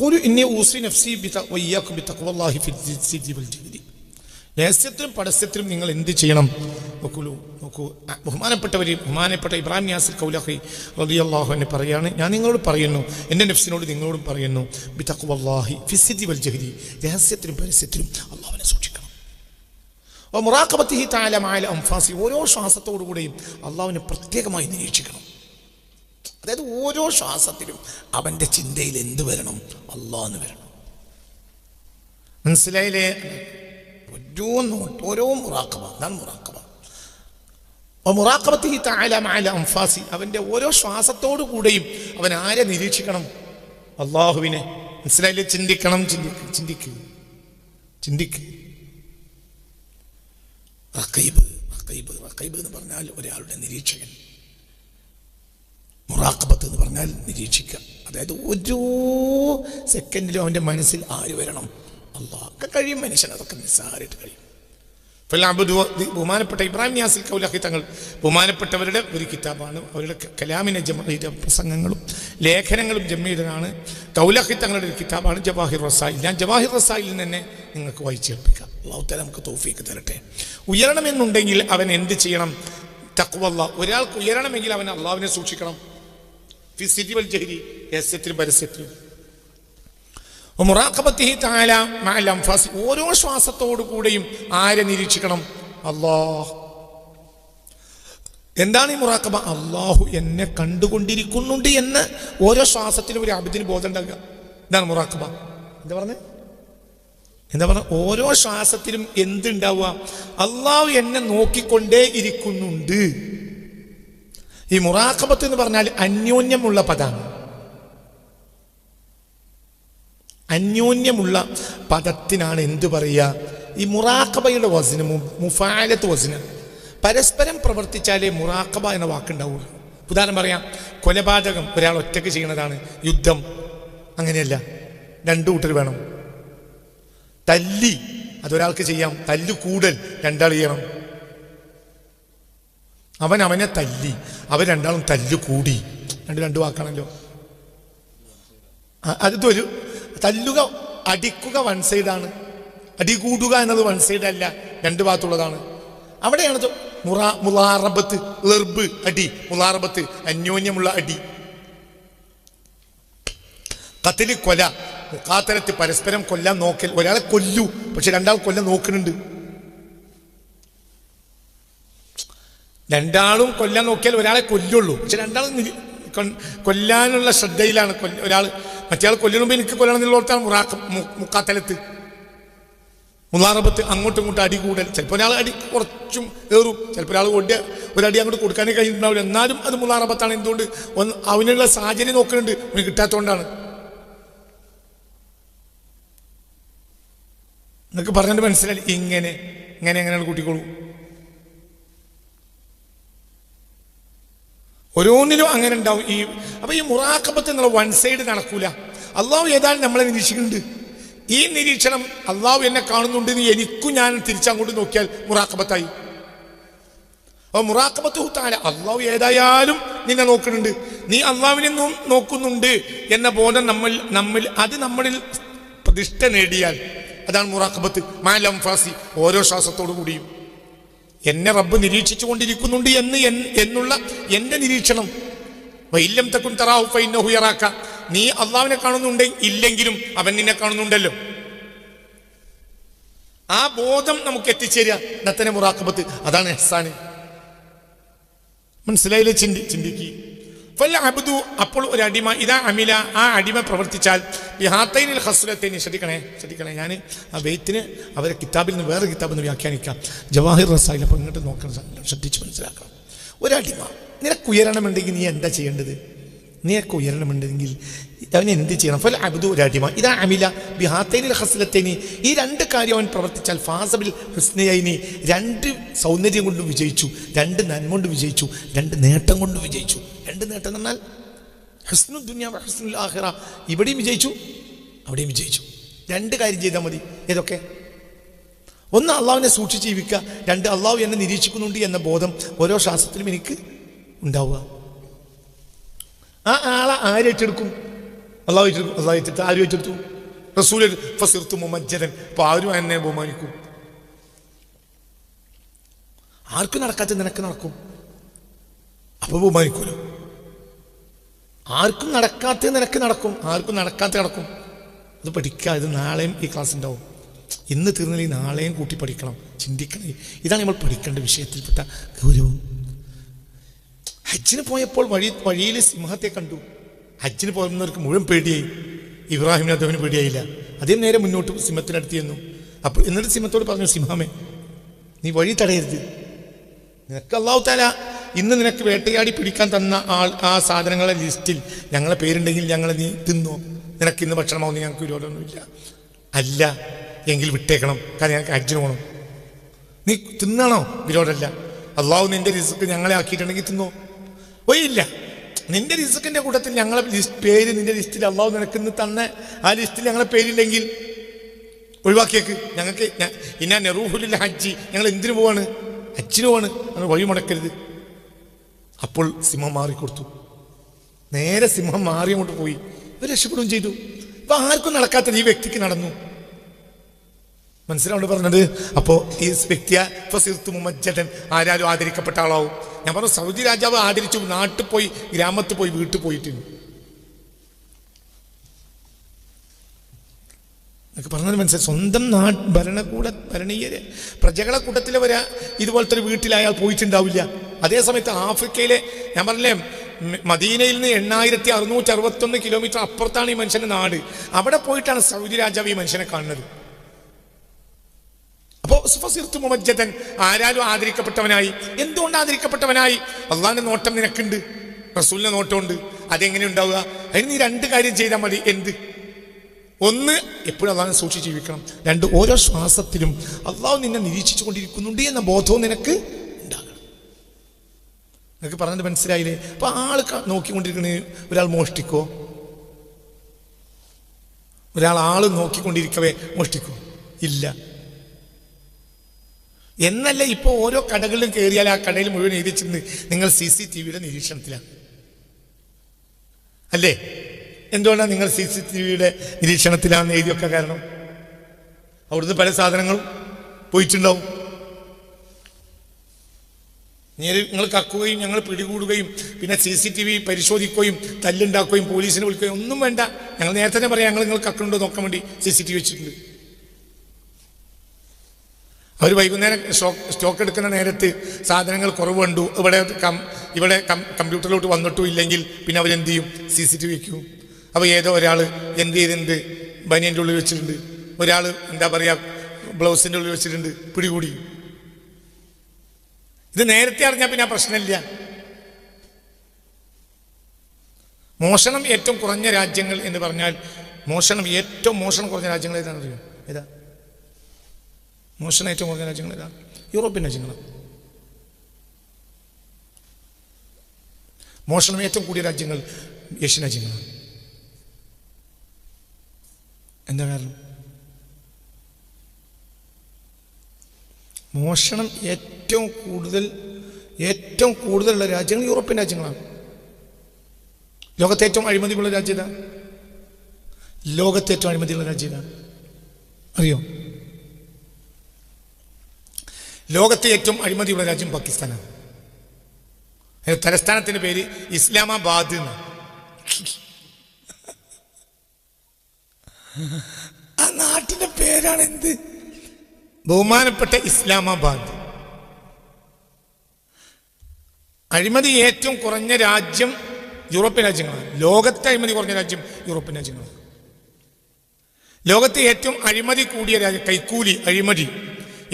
ഖുലു ഇന്നി ഊസി നഫ്സി വയ്യാക്കും ബിത്തഖ്വല്ലാഹി ഫിസ്സിദ്ദി വൽ ജഹ്ദി. രഹസ്യത്തിലും പരസ്യത്തിലും നിങ്ങൾ എന്ത് ചെയ്യണം? നോക്കൂ, ബഹുമാനപ്പെട്ട ഇബ്രാഹിം യാസിർ കൗലഖി റളിയല്ലാഹു അൻഹു പറയാണ്, ഞാൻ നിങ്ങളോട് പറയുന്നു, എൻ്റെ നഫ്സിനോട് നിങ്ങളോടും പറയുന്നു, ബിത്തഖ്വല്ലാഹി ഫിസ്സിദ്ദി വൽ ജഹ്ദി, രഹസ്യത്തിലും പരസ്യത്തിലും അല്ലാഹുവിനെ സൂക്ഷിക്കണം. മുറാഖബത്തിഹി തആല മഅൽ അൻഫാസി, ഓരോ ശ്വാസത്തോടുകൂടെയും അല്ലാഹുവിനെ പ്രത്യേകമായി നിരീക്ഷിക്കണം. അതായത് ഓരോ ശ്വാസത്തിലും അവൻ്റെ ചിന്തയിൽ എന്ത് വരണം? അല്ലാഹ് എന്ന് വരണം. മനസ്സിലായില്ലേ? ഓരോ മുറാഖബ, അതാണ് മുറാഖബ. മുറാഖബത്തിഹി തആല മഅൽ അൻഫാസി, അവൻ്റെ ഓരോ ശ്വാസത്തോടു കൂടെയും അവൻ ആരെ നിരീക്ഷിക്കണം? അല്ലാഹുവിനെ. മനസ്സിലായില്ലേ? ചിന്തിക്കണം, ചിന്തിക്ക്. റഖീബ് എന്ന് പറഞ്ഞാൽ ഒരാളുടെ നിരീക്ഷകൻ. മുറാഖബത്ത് എന്ന് പറഞ്ഞാൽ നിരീക്ഷിക്കുക. അതായത് ഓരോ സെക്കൻഡിലും അവൻ്റെ മനസ്സിൽ ആര് വരണം? അല്ലാഹ്. ഒക്കെ കഴിയും മനുഷ്യൻ, അതൊക്കെ നിസ്സാരമായിട്ട് കഴിയും. ബഹുമാനപ്പെട്ട ഇബ്രാഹിം യാസിൽ കൗലഖി തങ്ങൾ, ബഹുമാനപ്പെട്ടവരുടെ ഒരു കിതാബാണ്, അവരുടെ കലാമിനെ ജമഅ പ്രസംഗങ്ങളും ലേഖനങ്ങളും ജമഅയാണ്. കൗലഖി തങ്ങളുടെ ഒരു കിതാബാണ് ജവാഹിർ റസായിൽ. ഞാൻ ജവാഹിർ റസായിൽ തന്നെ നിങ്ങൾക്ക് വായിച്ചു കേൾപ്പിക്കാം. അല്ലാഹു തആല നമുക്ക് തൗഫീഖ് തരട്ടെ. ഉയരണമെന്നുണ്ടെങ്കിൽ അവൻ എന്ത് ചെയ്യണം? തഖ്വല്ലാഹ്. ഒരാൾക്ക് ഉയരണമെങ്കിൽ അവൻ അല്ലാഹുവിനെ സൂക്ഷിക്കണം. ഫിസ്സിദ്ദി വൽ ജഹ്ദി, രഹസ്യത്തിലും പരസ്യത്തിലും. മുറാഖബത്തിഹി തആല മഅൽ അൻഫാസി, ഓരോ ശ്വാസത്തോടു കൂടെയും ആരെ നിരീക്ഷിക്കണം? അല്ലാഹ്. എന്താണ് ഈ മുറാഖബ? അല്ലാഹു എന്നെ കണ്ടുകൊണ്ടിരിക്കുന്നുണ്ട് എന്ന് ഓരോ ശ്വാസത്തിലും ഒരു അബ്ദിന് ബോധം ഉണ്ടാകുക. ഇതാണ് മുറാഖബ. എന്താ പറഞ്ഞ? ഓരോ ശ്വാസത്തിലും എന്തുണ്ടാവുക? അല്ലാഹു എന്നെ നോക്കിക്കൊണ്ടേ ഇരിക്കുന്നുണ്ട്. ഈ മുറാഖബത്ത് എന്ന് പറഞ്ഞാൽ അന്യോന്യമുള്ള പദമാണ്. അന്യോന്യമുള്ള പദത്തിനാണ് എന്ത് പറയുക? ഈ മുറാഖബയുടെ വസ്ന മുഫാഅലത്ത് വസ്ന. പരസ്പരം പ്രവർത്തിച്ചാലേ മുറാഖബ എന്ന വാക്കുണ്ടാവുള്ളൂ. ഉദാഹരണം പറയാം, കൊലപാതകം ഒരാൾ ഒറ്റയ്ക്ക് ചെയ്യുന്നതാണ്. യുദ്ധം അങ്ങനെയല്ല, രണ്ടു കൂട്ടർ വേണം. തല്ലി അതൊരാൾക്ക് ചെയ്യാം, തല്ലു കൂടൽ രണ്ടാൾ ചെയ്യണം. അവനെ തല്ലി, അവർ രണ്ടാളും തല്ലു കൂടി, രണ്ട് വാക്കാണല്ലോ. അതൊരു തല്ലുക, അടിക്കുക വൺ സൈഡാണ്, അടികൂടുക എന്നത് വൺ സൈഡ് അല്ല, രണ്ട് ഭാഗത്തുള്ളതാണ്. അവിടെയാണ് മുലാറബത്ത്, ഇർബ് അടി, മുലാറബത്ത് അന്യോന്യമുള്ള അടി. ഖത്ല് കൊല, മുഖാത്തലത്ത് പരസ്പരം കൊല്ലാൻ നോക്കൽ. ഒരാളെ കൊല്ലു, പക്ഷെ രണ്ടാൾ കൊല്ലാൻ നോക്കുന്നുണ്ട്. രണ്ടാളും കൊല്ലാൻ നോക്കിയാൽ ഒരാളെ കൊല്ലുള്ളൂ, പക്ഷെ രണ്ടാളും കൊല്ലാനുള്ള ശ്രദ്ധയിലാണ്. ഒരാൾ മറ്റേ ആൾ കൊല്ലണുമ്പോൾ എനിക്ക് കൊല്ലണം എന്നുള്ളതാണ് മുഖാത്തലത്ത്. മുലാറബത്ത് അങ്ങോട്ടും ഇങ്ങോട്ടും അടി കൂടൽ. ചിലപ്പോൾ ഒരാൾ അടി കുറച്ചും ഏറും, ചിലപ്പോൾ ഒരാൾ ഒരടി അങ്ങോട്ട് കൊടുക്കാനേ കഴിഞ്ഞിട്ടുണ്ടാവില്ല. എന്നാലും അത് മുലാറബത്താണ്. എന്തുകൊണ്ട്? അവനുള്ള സാഹചര്യം നോക്കുന്നുണ്ട്, അവന് കിട്ടാത്തതുകൊണ്ടാണ്. എന്നൊക്കെ പറഞ്ഞിട്ട് മനസ്സിലായി. എങ്ങനെയാണ് കൂട്ടിക്കോളൂ. ഓരോന്നിലും അങ്ങനെ ഉണ്ടാവും. അപ്പൊ ഈ മുറാഖബത്ത് എന്നുള്ള വൺ സൈഡ് നടക്കൂല. അള്ളാഹു ഏതായാലും നമ്മളെ നിരീക്ഷിക്കുന്നുണ്ട്. ഈ നിരീക്ഷണം അള്ളാഹു എന്നെ കാണുന്നുണ്ട് എന്ന് എനിക്കും ഞാൻ തിരിച്ചങ്ങോട്ട് നോക്കിയാൽ മുറാഖബത്തായി. അപ്പൊ മുറാഖബത്ത് തആല, അള്ളാഹു ഏതായാലും നിന്നെ നോക്കുന്നുണ്ട്, നീ അള്ളാഹുവിനെ നോക്കുന്നുണ്ട് എന്ന ബോധം നമ്മളിൽ പ്രതിഷ്ഠ നേടിയാൽ അതാണ് മുറാഖബത്ത് മഅൽ അൻഫാസി. ഓരോ ശ്വാസത്തോടു കൂടിയും എന്നെ റബ്ബ് നിരീക്ഷിച്ചു കൊണ്ടിരിക്കുന്നുണ്ട് എന്നുള്ള എന്റെ നിരീക്ഷണം. വഇല്ലം തകുൻ തറാഹു ഫഇന്നഹു യറാക, നീ അള്ളാഹുവിനെ കാണുന്നുണ്ടെങ്കിൽ ഇല്ലെങ്കിലും അവൻ നിന്നെ കാണുന്നുണ്ടല്ലോ. ആ ബോധം നമുക്ക് എത്തിച്ചേരുക, നത്തനെ മുറാഖബത്ത്. അതാണ് ഇഹ്സാൻ. മനസ്സിലായില്ലേ? ചിന്തിക്ക്. ഫൽഅബ്ദു, അപ്പോൾ ഒരു അടിമ ഇദാ അമില, ആ അടിമ പ്രവർത്തിച്ചാൽ ബിഹാത്തൈനിൽ ഖസ്ലത്തൈനി, ശ്രദ്ധിക്കണേ. ഞാൻ ആ ബെയ്ത്തിന് അവരെ കിതാബിൽ നിന്ന് വേറെ കിതാബിൽ നിന്ന് വ്യാഖ്യാനിക്കാം. ജവാഹിർ റസായിൽ. അപ്പോൾ ഇങ്ങോട്ട് നോക്കണം, ശ്രദ്ധിച്ച് മനസ്സിലാക്കണം. ഒരടിമ നിനക്ക് ഉയരണമെന്നുണ്ടെങ്കിൽ നീ എന്താ ചെയ്യേണ്ടത്? നിനക്ക് ഉയരണമെന്നുണ്ടെങ്കിൽ അവൻ എന്ത് ചെയ്യണം? ഫൽഅബ്ദു, ഒരു അടിമ ഇദാ അമില ബിഹാത്തൈനിൽ ഖസ്ലത്തൈനി, ഈ രണ്ട് കാര്യം അവൻ പ്രവർത്തിച്ചാൽ ഫാസബിൽ ഹുസ്നയൈനി, രണ്ട് സൗന്ദര്യം കൊണ്ട് വിജയിച്ചു, രണ്ട് നന്മ കൊണ്ട് വിജയിച്ചു, രണ്ട് നേട്ടം കൊണ്ട് വിജയിച്ചു. രണ്ട് നേട്ടം എന്ന് പറഞ്ഞാൽ ഹുസ്നുൽ ദുനിയ വ ഹുസ്നുൽ ആഖിറ. ഇവിടെയും വിജയിച്ചു, അവിടെയും വിജയിച്ചു. രണ്ട് കാര്യം ചെയ്താൽ മതി. ഏതൊക്കെ? ഒന്ന്, അള്ളാഹുവിനെ സൂക്ഷിച്ച് ജീവിക്കുക. രണ്ട്, അള്ളാഹു എന്നെ നിരീക്ഷിക്കുന്നുണ്ട് എന്ന ബോധം ഓരോ ശ്വാസത്തിലും എനിക്ക് ഉണ്ടാവുക. ആ ആളെ ആരേറ്റെടുക്കും? അള്ളാഹു ഏറ്റെടുത്ത്. ആരും ഏറ്റെടുത്തു? റസൂൽ. ഫസിർതു മുമജ്ജദൻ. അപ്പൊ ആരും എന്നെ ബഹുമാനിക്കും. ആർക്കും നടക്കാത്ത നിനക്ക് നടക്കും, അപ്പൊ ബഹുമാനിക്കൂലോ. ആർക്കും നടക്കാത്ത നിനക്ക് നടക്കും, ആർക്കും നടക്കാത്ത നടക്കും. അത് പഠിക്കുക. ഇത് നാളെയും ഈ ക്ലാസ് ഉണ്ടാവും. ഇന്ന് തീർന്നില്ലെങ്കിൽ നാളെയും കൂട്ടി പഠിക്കണം, ചിന്തിക്കണം. ഇതാണ് നമ്മൾ പഠിക്കേണ്ട വിഷയത്തിൽപ്പെട്ട ഗൗരവം. ഹജ്ജിന് പോയപ്പോൾ വഴിയിൽ സിംഹത്തെ കണ്ടു. ഹജ്ജിന് പോകുന്നവർക്ക് മുഴുവൻ പേടിയായി. ഇബ്രാഹിമിന് അദ്ദേഹത്തിന് പേടിയായില്ല. അദ്ദേഹം നേരെ മുന്നോട്ട് സിംഹത്തിനടുത്ത് ചെന്നു. അപ്പോൾ എന്നിട്ട് സിംഹത്തോട് പറഞ്ഞു, സിംഹമേ, നീ വഴി തടയരുത്. നിനക്ക് അല്ലാഹു തആല ഇന്ന് നിനക്ക് വേട്ടയാടി പിടിക്കാൻ തന്ന ആ സാധനങ്ങളുടെ ലിസ്റ്റിൽ ഞങ്ങളെ പേരുണ്ടെങ്കിൽ ഞങ്ങളെ നീ തിന്നോ? നിനക്ക് ഇന്ന് ഭക്ഷണമാവുന്ന ഞങ്ങൾക്ക് വിരോധമൊന്നുമില്ല. അല്ല എങ്കിൽ വിട്ടേക്കണം, കാരണം ഞങ്ങൾക്ക് ഹജ്ജിന് പോകണം. നീ തിന്നണോ? വിരോധമല്ല. അള്ളാഹു നിന്റെ റിസ്ക് ഞങ്ങളെ ആക്കിയിട്ടുണ്ടെങ്കിൽ തിന്നോ? ഒയില്ല. നിന്റെ റിസ്ക്കിന്റെ കൂട്ടത്തിൽ ഞങ്ങളെ പേര് നിന്റെ ലിസ്റ്റിൽ അള്ളാഹു നിനക്ക് ഇന്ന് തന്ന ആ ലിസ്റ്റിൽ ഞങ്ങളെ പേരില്ലെങ്കിൽ ഒഴിവാക്കിയേക്ക്. ഞങ്ങൾക്ക് ഇന്നാ നെറൂഹുലിൽ ഹജ്ജി, ഞങ്ങൾ എന്തിനു പോവാണ്? ഹജ്ജിന് പോവാണ്. ഞങ്ങൾ വഴി മുടക്കരുത്. അപ്പോൾ സിംഹം മാറിക്കൊടുത്തു. നേരെ സിംഹം മാറി അങ്ങോട്ട് പോയി. ഇവർ രക്ഷപ്പെടുകയും ചെയ്തു. ഇപ്പൊ ആർക്കും നടക്കാത്ത ഈ വ്യക്തിക്ക് നടന്നു. മനസ്സിലാവുണ്ട് പറഞ്ഞത്? അപ്പോ ഈ വ്യക്തിയെ ഫസിർതു മുമജ്ജദൻ, ആരാലും ആദരിക്കപ്പെട്ട ആളാവും. ഞാൻ പറഞ്ഞു, സൗദി രാജാവ് ആദരിച്ചു. നാട്ടിൽ പോയി, ഗ്രാമത്തിൽ പോയി, വീട്ടിൽ പോയിട്ടുണ്ട്. എന്നൊക്കെ പറഞ്ഞത് മനസ്സിലായി. സ്വന്തം ഭരണീയരെ പ്രജകളെ കൂട്ടത്തിലെ വരെ ഇതുപോലത്തെ ഒരു വീട്ടിൽ അയാൾ പോയിട്ടുണ്ടാവില്ല. അതേ സമയത്ത് ആഫ്രിക്കയിലെ, ഞാൻ പറഞ്ഞില്ലേ, മദീനയിൽ നിന്ന് 8661 കിലോമീറ്റർ അപ്പുറത്താണ് ഈ മനുഷ്യന്റെ നാട്. അവിടെ പോയിട്ടാണ് സൗദി രാജാവ് ഈ മനുഷ്യനെ കാണുന്നത്. അപ്പോ ഫസിർതു മുമജ്ജദൻ, ആരാലും ആദരിക്കപ്പെട്ടവനായി. എന്തുകൊണ്ട് ആദരിക്കപ്പെട്ടവനായി? അള്ളാഹിന്റെ നോട്ടം നിനക്കുണ്ട്, റസൂലിന്റെ നോട്ടമുണ്ട്. അതെങ്ങനെ ഉണ്ടാവുക? അതിന് നീ 2 കാര്യം ചെയ്താൽ മതി. എന്ത്? ഒന്ന്, എപ്പോഴും അള്ളാഹിനെ സൂക്ഷിച്ച് ജീവിക്കണം. 2, ഓരോ ശ്വാസത്തിലും അള്ളാഹു നിന്നെ നിരീക്ഷിച്ചു കൊണ്ടിരിക്കുന്നുണ്ട് എന്ന ബോധവും നിനക്ക് ഉണ്ടാകണം. നിനക്ക് പറഞ്ഞത് മനസ്സിലായില്ലേ? അപ്പൊ ആൾ നോക്കിക്കൊണ്ടിരിക്കണ ഒരാൾ മോഷ്ടിക്കോ? ആള് നോക്കിക്കൊണ്ടിരിക്കവേ മോഷ്ടിക്കോ? ഇല്ല. എന്നല്ല, ഇപ്പൊ ഓരോ കടകളിലും കയറിയാൽ ആ കടയിൽ മുഴുവൻ എഴുതിച്ചിരുന്ന് നിങ്ങൾ CCTVയുടെ നിരീക്ഷണത്തിലാണ്, അല്ലേ? എന്തുകൊണ്ടാണ് നിങ്ങൾ CCTVയുടെ നിരീക്ഷണത്തിലാണെന്ന് എഴുതിയൊക്കെ? കാരണം അവിടുന്ന് പല സാധനങ്ങളും പോയിട്ടുണ്ടാവും. നിങ്ങൾ കക്കുകയും ഞങ്ങൾ പിടികൂടുകയും പിന്നെ CCTV പരിശോധിക്കുകയും തല്ലുണ്ടാക്കുകയും പോലീസിനെ വിളിക്കുകയും ഒന്നും വേണ്ട. ഞങ്ങൾ നേരത്തെ തന്നെ പറയാം, നിങ്ങൾ കക്കുണ്ടോ നോക്കാൻ വേണ്ടി CCTV വെച്ചിട്ടുണ്ട്. അവർ വൈകുന്നേരം സ്റ്റോക്ക് എടുക്കുന്ന നേരത്ത് സാധനങ്ങൾ കുറവ് കണ്ടു, ഇവിടെ കമ്പ്യൂട്ടറിലോട്ട് വന്നിട്ടും ഇല്ലെങ്കിൽ പിന്നെ അവരെന്ത് ചെയ്യും? CCTV വയ്ക്കും. അപ്പോൾ ഏതോ ഒരാൾ എന്ത് ചെയ്തിട്ടുണ്ട്? ബനിയൻ്റെ ഉള്ളിൽ വെച്ചിട്ടുണ്ട്. ഒരാൾ എന്താ പറയുക, ബ്ലൗസിൻ്റെ ഉള്ളിൽ വെച്ചിട്ടുണ്ട്. പിടികൂടി. ഇത് നേരത്തെ അറിഞ്ഞാൽ പിന്നെ ആ പ്രശ്നമില്ല. മോഷണം ഏറ്റവും കുറഞ്ഞ രാജ്യങ്ങൾ എന്ന് പറഞ്ഞാൽ, ഏറ്റവും മോഷണം കുറഞ്ഞ രാജ്യങ്ങൾ ഏതാണെന്ന് അറിയോ? ഏതാ മോഷണം ഏറ്റവും കുറഞ്ഞ രാജ്യങ്ങൾ? ഏതാ? യൂറോപ്യൻ രാജ്യങ്ങളാണ്. മോഷണം ഏറ്റവും കൂടിയ രാജ്യങ്ങൾ ഏഷ്യൻ രാജ്യങ്ങളാണ്. എന്താ കാരണം? മോഷണം ഏറ്റവും കൂടുതലുള്ള രാജ്യങ്ങൾ യൂറോപ്യൻ രാജ്യങ്ങളാണ്. ലോകത്തെ ഏറ്റവും അഴിമതിയുള്ള രാജ്യത? ലോകത്തെ ഏറ്റവും അഴിമതിയുള്ള രാജ്യത അറിയോ? ലോകത്തെ ഏറ്റവും അഴിമതിയുള്ള രാജ്യം പാകിസ്ഥാനാണ്. തലസ്ഥാനത്തിന്റെ പേര് ഇസ്ലാമാബാദ് എന്നാണ്. ആ നാട്ടിന്റെ പേരാണ് എന്ത്? ബഹുമാനപ്പെട്ട ഇസ്ലാമാബാദ്. അഴിമതി ഏറ്റവും കുറഞ്ഞ രാജ്യം യൂറോപ്യൻ രാജ്യങ്ങളാണ്. ലോകത്തെ അഴിമതി കുറഞ്ഞ രാജ്യം യൂറോപ്യൻ രാജ്യങ്ങളാണ്. ലോകത്തെ ഏറ്റവും അഴിമതി കൂടിയ രാജ്യം, കൈക്കൂലി, അഴിമതി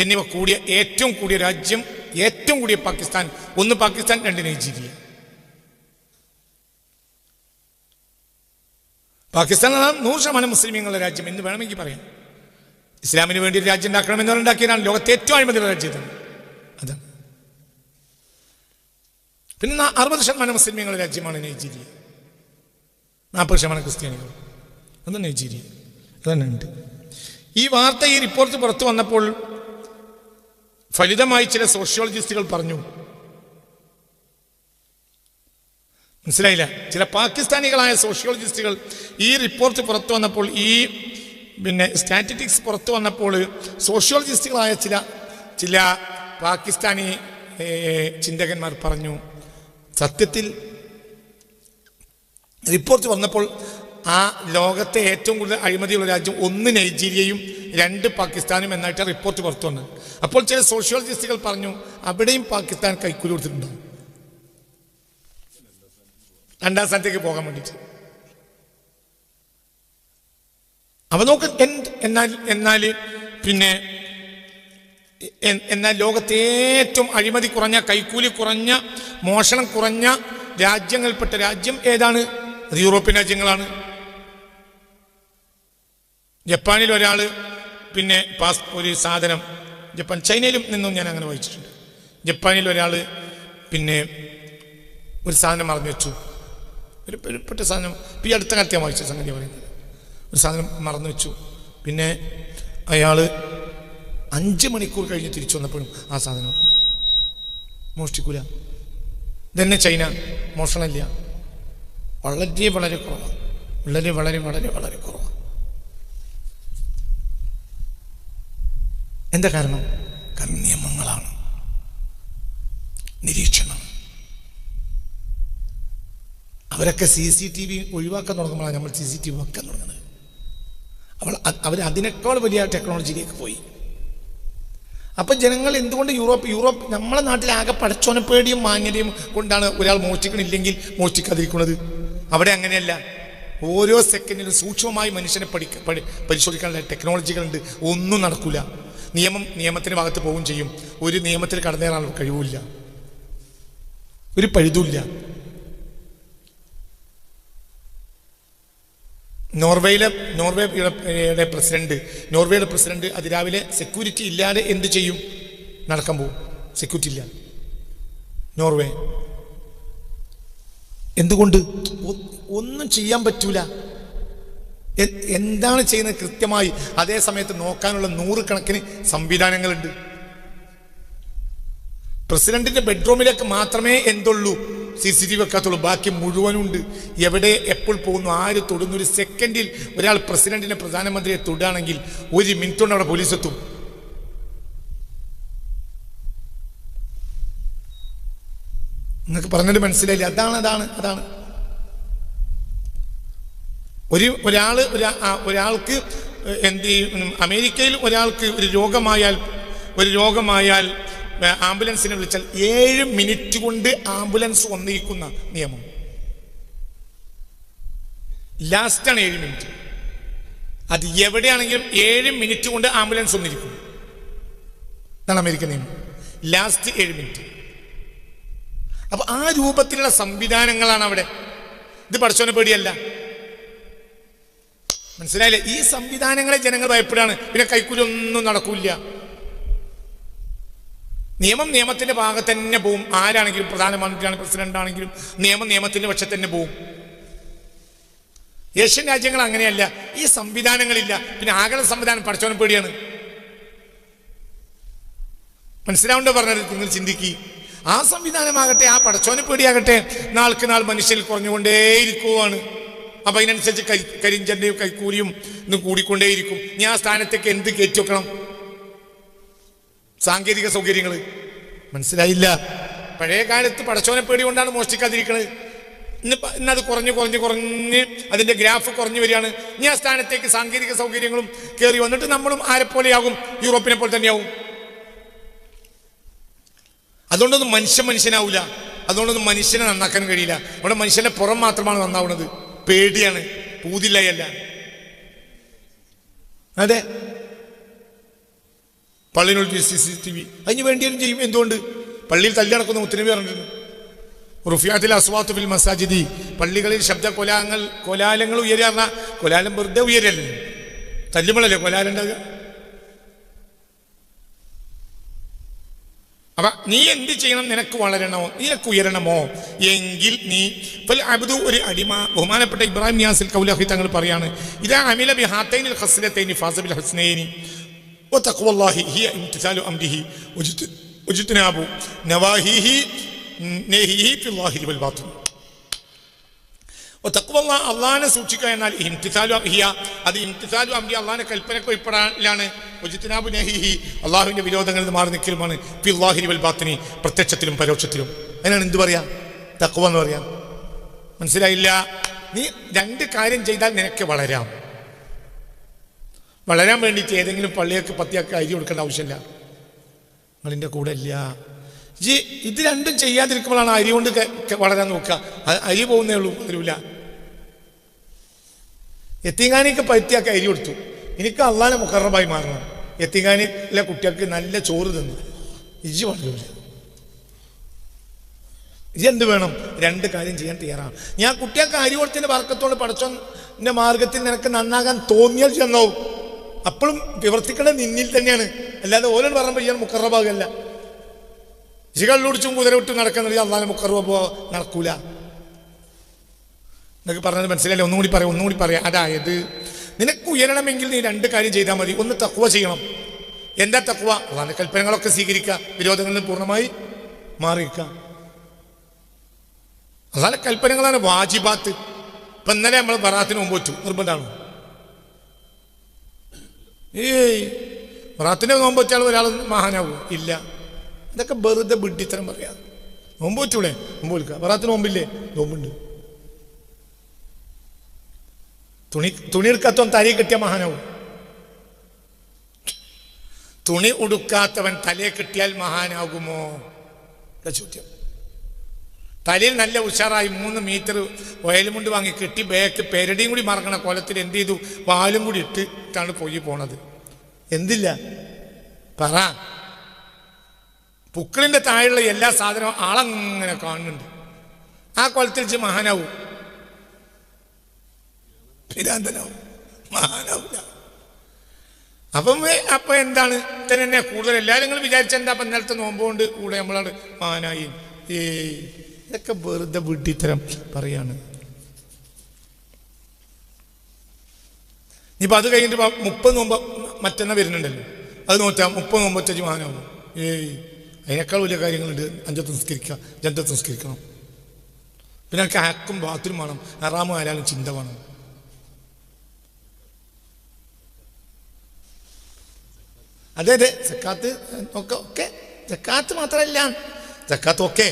എന്നിവ കൂടിയ ഏറ്റവും കൂടിയ രാജ്യം, ഏറ്റവും കൂടിയ പാകിസ്ഥാൻ. 1 പാകിസ്ഥാൻ, 2 നൈജീരിയ. പാകിസ്ഥാൻ 100% മുസ്ലിമീങ്ങളുടെ രാജ്യം എന്ന് വേണമെങ്കിൽ പറയാം. ഇസ്ലാമിന് വേണ്ടി ഒരു രാജ്യം ഉണ്ടാക്കണമെന്ന് ഉണ്ടാക്കിയതാണ്. ലോകത്തെ ഏറ്റവും അഴിമതിയുള്ള രാജ്യത്താണ്. അതാണ്. പിന്നെ 60% മുസ്ലിമീങ്ങളുടെ രാജ്യമാണ് നൈജീരിയ. 40% ക്രിസ്ത്യാനികൾ. അത് നൈജീരിയ. അതന്നെ ഉണ്ട്. ഈ വാർത്ത, ഈ റിപ്പോർട്ട് പുറത്തു വന്നപ്പോൾ ഫലിതമായി ചില സോഷ്യോളജിസ്റ്റുകൾ പറഞ്ഞു, മനസ്സിലായില്ല? ചില പാകിസ്ഥാനികളായ സോഷ്യോളജിസ്റ്റുകൾ ഈ റിപ്പോർട്ട് പുറത്തു വന്നപ്പോൾ, ഈ സ്റ്റാറ്റിസ്റ്റിക്സ് പുറത്തു വന്നപ്പോൾ, സോഷ്യോളജിസ്റ്റുകളായ ചില പാകിസ്ഥാനി ചിന്തകന്മാർ പറഞ്ഞു, സത്യത്തിൽ റിപ്പോർട്ട് വന്നപ്പോൾ ആ ലോകത്തെ ഏറ്റവും കൂടുതൽ അഴിമതിയുള്ള രാജ്യം 1 നൈജീരിയയും 2 പാകിസ്ഥാനും എന്നായിട്ട് റിപ്പോർട്ട് പുറത്തു വന്നത്. അപ്പോൾ ചില സോഷ്യോളജിസ്റ്റുകൾ പറഞ്ഞു അവിടെയും പാകിസ്ഥാൻ കൈക്കൂലി കൊടുത്തിട്ടുണ്ടാവും 2ാം സ്ഥാനത്തേക്ക് പോകാൻ വേണ്ടിയിട്ട്. അവ നോക്ക്. എന്നാൽ ലോകത്തെ ഏറ്റവും അഴിമതി കുറഞ്ഞ, കൈക്കൂലി കുറഞ്ഞ, മോഷണം കുറഞ്ഞ രാജ്യങ്ങൾപ്പെട്ട രാജ്യം ഏതാണ്? അത് യൂറോപ്യൻ രാജ്യങ്ങളാണ്. ജപ്പാനിൽ ഒരാൾ ഒരു സാധനം, ചൈനയിലും നിന്നും ഞാൻ അങ്ങനെ വായിച്ചിട്ടുണ്ട്. ജപ്പാനിൽ ഒരാൾ ഒരു സാധനം മറന്നു വെച്ചു, ഒരു പെട്ട സാധനം. ഈ അടുത്ത കാലത്ത് ഞാൻ വായിച്ച സംഗതി പറയുന്നത്, ഒരു സാധനം മറന്നു വെച്ചു. അയാൾ 5 മണിക്കൂർ കഴിഞ്ഞ് തിരിച്ചു വന്നപ്പോഴും ആ സാധനം ഉണ്ട്. മോഷ്ടിക്കൂല. ഇതന്നെ ചൈന. മോഷണമില്ല. വളരെ കുറവാണ്. വളരെ കുറവാണ്. എന്താ കാരണം? കാരണം നിയമങ്ങളാണ്, നിരീക്ഷണം. അവരൊക്കെ CCTV ഒഴിവാക്കാൻ തുടങ്ങുമ്പോഴാണ് നമ്മൾ CCTV വെക്കാൻ തുടങ്ങുന്നത്. അവർ അതിനേക്കാൾ വലിയ ടെക്നോളജിയിലേക്ക് പോയി. അപ്പം ജനങ്ങൾ എന്തുകൊണ്ട് യൂറോപ്പ് നമ്മളെ നാട്ടിലാകെ പടച്ചോനെ പേടിയും മാന്യതയും കൊണ്ടാണ് ഒരാൾ മോഷ്ടിക്കണില്ലെങ്കിൽ മോഷ്ടിക്കാതിരിക്കുന്നത്. അവിടെ അങ്ങനെയല്ല. ഓരോ സെക്കൻഡിലും സൂക്ഷ്മമായി മനുഷ്യനെ പരിശോധിക്കാനുള്ള ടെക്നോളജികളുണ്ട്. ഒന്നും നടക്കില്ല. നിയമത്തിൻ്റെ ഭാഗത്ത് പോവുകയും ചെയ്യും. ഒരു നിയമത്തിൽ കടന്നേറാനുള്ള കഴിവില്ല, ഒരു പഴുതുമില്ല. നോർവേയുടെ പ്രസിഡന്റ് അതിരാവിലെ സെക്യൂരിറ്റി ഇല്ലാതെ എന്ത് ചെയ്യും? നടക്കാൻ പോകും. സെക്യൂരിറ്റി ഇല്ല. നോർവേ എന്തുകൊണ്ട്? ഒന്നും ചെയ്യാൻ പറ്റൂല. എന്താണ് ചെയ്യുന്നത് കൃത്യമായി അതേ സമയത്ത് നോക്കാനുള്ള 100 കണക്കിന് സംവിധാനങ്ങളുണ്ട്. പ്രസിഡന്റിന്റെ ബെഡ്റൂമിലേക്ക് മാത്രമേ എന്തുള്ളൂ? CCTV വെക്കാത്തുള്ളൂ. ബാക്കി മുഴുവനുണ്ട്. എവിടെ എപ്പോൾ പോകുന്നു, ആര് തൊടുന്നു? ഒരു സെക്കൻഡിൽ ഒരാൾ പ്രധാനമന്ത്രിയെ തൊടുകയാണെങ്കിൽ 1 മിനിറ്റ് കൊണ്ട് അവിടെ പോലീസ് എത്തും. നിങ്ങൾക്ക് പറഞ്ഞത് മനസ്സിലായില്ലേ? അതാണ് ഒരാൾക്ക് അമേരിക്കയിൽ ഒരാൾക്ക് ഒരു രോഗമായാൽ ആംബുലൻസിനെ വിളിച്ചാൽ 7 മിനിറ്റ് കൊണ്ട് ആംബുലൻസ് വന്നിരിക്കുന്ന നിയമം. ലാസ്റ്റാണ് 7 മിനിറ്റ്. അത് എവിടെയാണെങ്കിലും 7 മിനിറ്റ് കൊണ്ട് ആംബുലൻസ് വന്നിരിക്കും. അതാണ് അമേരിക്കൻ നിയമം. Last 7 minute. അപ്പൊ ആ രൂപത്തിലുള്ള സംവിധാനങ്ങളാണ് അവിടെ. ഇത് പടച്ചോനെ പേടിയല്ല. മനസ്സിലായില്ലേ? ഈ സംവിധാനങ്ങളെ ജനങ്ങൾ ഭയപ്പെടാണ്. പിന്നെ കൈക്കൂലി ഒന്നും നടക്കൂല. നിയമത്തിന്റെ ഭാഗത്ത് തന്നെ പോവും. ആരാണെങ്കിലും, പ്രധാനമന്ത്രിയാണ്, പ്രസിഡന്റ് ആണെങ്കിലും നിയമത്തിന്റെ പക്ഷത്ത് തന്നെ പോവും. ഏഷ്യൻ രാജ്യങ്ങൾ അങ്ങനെയല്ല. ഈ സംവിധാനങ്ങളില്ല. പിന്നെ ആകെ സംവിധാനം പടച്ചോനെ പേടിയാണ്. മനസ്സിലാവുണ്ടോ പറഞ്ഞത്? നിങ്ങൾ ചിന്തിക്കി. ആ സംവിധാനമാകട്ടെ, ആ പടച്ചോനെ പേടിയാകട്ടെ, നാൾക്ക് നാൾ മനുഷ്യരിൽ കുറഞ്ഞുകൊണ്ടേയിരിക്കുവാണ്. അപ്പൊ അതിനനുസരിച്ച് കരിഞ്ചന്റെയും കൈക്കൂലിയും ഇന്ന് കൂടിക്കൊണ്ടേയിരിക്കും. ഇനി ആ സ്ഥാനത്തേക്ക് എന്ത് കയറ്റി വെക്കണം? സാങ്കേതിക സൗകര്യങ്ങൾ. മനസ്സിലായില്ല? പഴയ കാലത്ത് പടച്ചോനെ പേടി കൊണ്ടാണ് മോഷ്ടിക്കാതിരിക്കുന്നത്. ഇന്നത് കുറഞ്ഞ് അതിന്റെ ഗ്രാഫ് കുറഞ്ഞു വരികയാണ്. ഇനി ആ സ്ഥാനത്തേക്ക് സാങ്കേതിക സൗകര്യങ്ങളും കയറി വന്നിട്ട് നമ്മളും ആരെപ്പോലെയാകും? യൂറോപ്പിനെ പോലെ തന്നെയാവും. അതുകൊണ്ടൊന്നും മനുഷ്യനാവില്ല. അതുകൊണ്ടൊന്നും മനുഷ്യനെ നന്നാക്കാൻ കഴിയില്ല. അവിടെ മനുഷ്യന്റെ പുറം മാത്രമാണ് നന്നാവുന്നത്. പേടിയാണ്, പൂതില്ലയല്ല. അതെ, പള്ളിയിലുള്ള CCTV അതിന് വേണ്ടിയും ചെയ്യും. എന്തുകൊണ്ട്? പള്ളിയിൽ തല്ലി നടക്കുന്ന മുത്തനബി പറഞ്ഞിട്ടുണ്ട്, റുഫിയാത്തിൽ അസ്വാത്തു ഫിൽ മസാജിദി, പള്ളികളിൽ ശബ്ദ കോലാലങ്ങൾ ഉയരുക. കോലാലം വെറുതെ ഉയരല്ലേ, തല്ലുമ്പോഴല്ലേ കോലാലുണ്ടാകുക. അപ്പൊ നീ എന്ത് ചെയ്യണം? നിനക്ക് വളരണമോ, നിനക്ക് ഉയരണമോ എങ്കിൽ നീ അബ്ദു, ഒരു അടിമ. ബഹുമാനപ്പെട്ട ഇബ്രാഹിം നിയാസിൽ കൗലഹി തങ്ങൾ പറയാണ്, ഇദാ അമില ബിഹാതൈനിൽ ഖസ്ലതൈനി ഫാസ ബിൽ ഹസ്നൈനി വതഖ്വല്ലാഹി ഹിയ ഇംതിസാലു അംരിഹി വജ്തിനാബു നവാഹിഹി നഹിഹി ഫിൽ ളാഹിരി വൽ ബാത്തിൻ. തഖ്വ അള്ളാഹിനെ സൂക്ഷിക്കുക എന്നാൽ ഇംതിസാലു ഹിയ, അത് ഇംതിസാലു അംരി അള്ളാഹിന്റെ കൽപ്പനയ്ക്ക് ഉൾപ്പെടാനാണ്, വജ്തിനാബു നഹിഹി അള്ളാഹുവിന്റെ വിരോധങ്ങളിൽ നിന്ന് മാറി നിൽക്കലുമാണ്, ഫിൽ ളാഹിരി വൽ ബാത്തിനി പ്രത്യക്ഷത്തിലും പരോക്ഷത്തിലും. അതിനാണ് എന്ത് പറയാ തഖ്വ എന്ന് പറയാം. മനസ്സിലായില്ല? നീ രണ്ട് കാര്യം ചെയ്താൽ നിനക്ക് വളരാം. വളരാൻ വേണ്ടിയിട്ട് ഏതെങ്കിലും പള്ളിയൊക്കെ പത്തിയൊക്കെ അരി കൊടുക്കേണ്ട ആവശ്യമില്ല. നിങ്ങളിൻ്റെ കൂടെ ഇല്ല. ഇത് രണ്ടും ചെയ്യാതിരിക്കുമ്പോഴാണ് അരി കൊണ്ട് വളരാൻ നോക്കുക. അരി പോകുന്നേ ഉള്ളൂ, വരില്ല. യത്തീംഖാനയ്ക്ക് പറ്റിയൊക്കെ അരി കൊടുത്തു, എനിക്ക് അള്ളാനെ മുഖറബായി മാറണം. യത്തീംഖാനയിലെ കുട്ടികൾക്ക് നല്ല ചോറ് തന്നു, ഇജ്ജ് വളരില്ല. ഇജ്ജ് എന്ത് വേണം? രണ്ട് കാര്യം ചെയ്യാൻ തയ്യാറാണ്. ഞാൻ കുട്ടികൾക്ക് അരി കൊടുത്തതിൻ്റെ വർക്കത്തോട് പടച്ചോന്റെ മാർഗത്തിൽ നിനക്ക് നന്നാകാൻ തോന്നിയാൽ ചെന്നാവും. അപ്പോഴും പ്രവർത്തിക്കേണ്ടത് നിന്നിൽ തന്നെയാണ്, അല്ലാതെ ഓരോട് പറയുമ്പോൾ ഇയാൾ മുഖറബാകല്ല. ഇശികളിലൊടിച്ചും കുതിര വിട്ട് നടക്കുന്നത് അള്ളാനെ മുഖറബ് നടക്കൂല. എന്നൊക്കെ പറഞ്ഞത് മനസ്സിലായില്ലേ? ഒന്നുകൂടി പറയാം. അതായത് നിനക്ക് ഉയരണമെങ്കിൽ നീ രണ്ട് കാര്യം ചെയ്താൽ മതി. ഒന്ന് തഖ്വ ചെയ്യണം. എന്താ തഖ്വ? അള്ളാന്റെ കൽപ്പനകളൊക്കെ സ്വീകരിക്കുക, വിരോധങ്ങളിൽ നിന്ന് പൂർണ്ണമായി മാറിയിരിക്കുക. അള്ളാന്റെ കൽപ്പനകളാണ് വാജിബാത്ത്. ഇപ്പൊ ഇന്നലെ നമ്മൾ ബറാത്തിന് മുമ്പ് വെച്ചു, നിർബന്ധമാണ്. ബറാത്തിന്റെ നോമ്പ് വെച്ചാൽ ഒരാൾ മഹാനാവോ? ഇല്ല. ഇതൊക്കെ വെറുതെ ബിഡ്ഡിത്തരം പറയാം. നോമ്പ് വെച്ചൂടെ? നോമ്പ് വിൽക്കുക. ബറാത്തിന് നോമ്പില്ലേ? നോമ്പുണ്ട്. തുണി എടുക്കാത്തവൻ തലയിൽ കിട്ടിയ മഹാനാവും. തുണി ഉടുക്കാത്തവൻ തലയെ കിട്ടിയാൽ മഹാനാകുമോ? ചോദ്യം. തലയിൽ നല്ല ഉഷാറായി 3 മീറ്റർ വയലും കൊണ്ട് വാങ്ങി കെട്ടി ബാക്ക് പെരടിയും കൂടി മറക്കണ കോലത്തിൽ എന്ത് ചെയ്തു? വാലും കൂടി ഇട്ടിട്ടാണ് പോയി പോണത്. എന്തില്ല പറ. പുക്കളിന്റെ താഴെയുള്ള എല്ലാ സാധനവും ആളങ്ങനെ കാണുന്നുണ്ട്. ആ കൊലത്തിൽ മഹാനാവും, പിരാന്തനാവും, മഹാനാവില്ല. അപ്പം എന്താണ് തന്നെ കൂടുതൽ എല്ലാവരും നിങ്ങൾ വിചാരിച്ചെന്താ? അപ്പം ഇന്നലത്തെ നോമ്പുകൊണ്ട് കൂടെ നമ്മളാണ് മഹാനായി. ഇതൊക്കെ വെറുതെ വിഡ്ഢിത്തരം പറയാണ്. ഇനിയിപ്പോൾ അത് കഴിഞ്ഞിട്ട് 30 നോമ്പ് മറ്റന്നാ വരുന്നുണ്ടല്ലോ, അത് നോറ്റാ 30 നോമ്പ് വെച്ചു മഹാനാവും. അതിനേക്കാൾ വലിയ കാര്യങ്ങളുണ്ട്. 5 നിസ്കരിക്കുക, 2 നിസ്കരിക്കണം. പിന്നെ എനിക്ക് ഹക്കും ബാത്റൂം വേണം, ഹറാമും ആയാലും ചിന്ത വേണം. അതെ സക്കാത്ത് ഒക്കെ സക്കാത്ത് മാത്രമല്ല, സക്കാത്ത് ഒക്കെ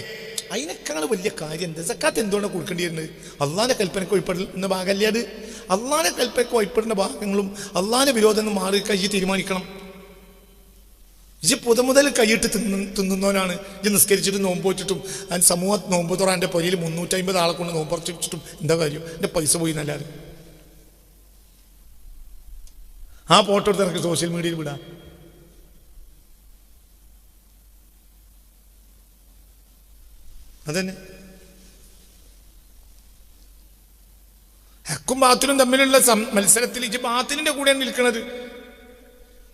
അതിനേക്കാൾ വലിയ കാര്യം എന്താ? സക്കാത്ത് എന്തുകൊണ്ടാണ് കൊടുക്കേണ്ടിയിരുന്നത്? അള്ളാന്റെ കൽപ്പനയ്ക്ക് വഴിപ്പെടുന്ന ഭാഗമല്ലേ അത്? അള്ളാന്റെ കൽപ്പനയ്ക്ക് വഴിപ്പെടുന്ന ഭാഗങ്ങളും അള്ളാന്റെ വിരോധം മാറി കൈ തീരുമാനിക്കണം. ഇജ് മുതൽ കൈയിട്ട് തിന്നുന്നവനാണ്. ഇജ് നിസ്കരിച്ചിട്ട് നോമ്പ് വെച്ചിട്ടും അതിന് സമൂഹം നോമ്പ് തുറ എൻ്റെ പൊരിയിൽ 350 ആളെ കൊണ്ട് നോമ്പ് ഉറച്ചിട്ടും എന്താ കാര്യം? എൻ്റെ പൈസ പോയി എന്നല്ലാതെ. ആ ഫോട്ടോ എടുത്ത് എനിക്ക് സോഷ്യൽ മീഡിയയിൽ വിടാം. അതന്നെ ഹക്കും ബാത്തിലും തമ്മിലുള്ള മത്സരത്തിൽ ഇജ് ബാത്തിലിന്റെ കൂടെയാണ് നിൽക്കുന്നത്.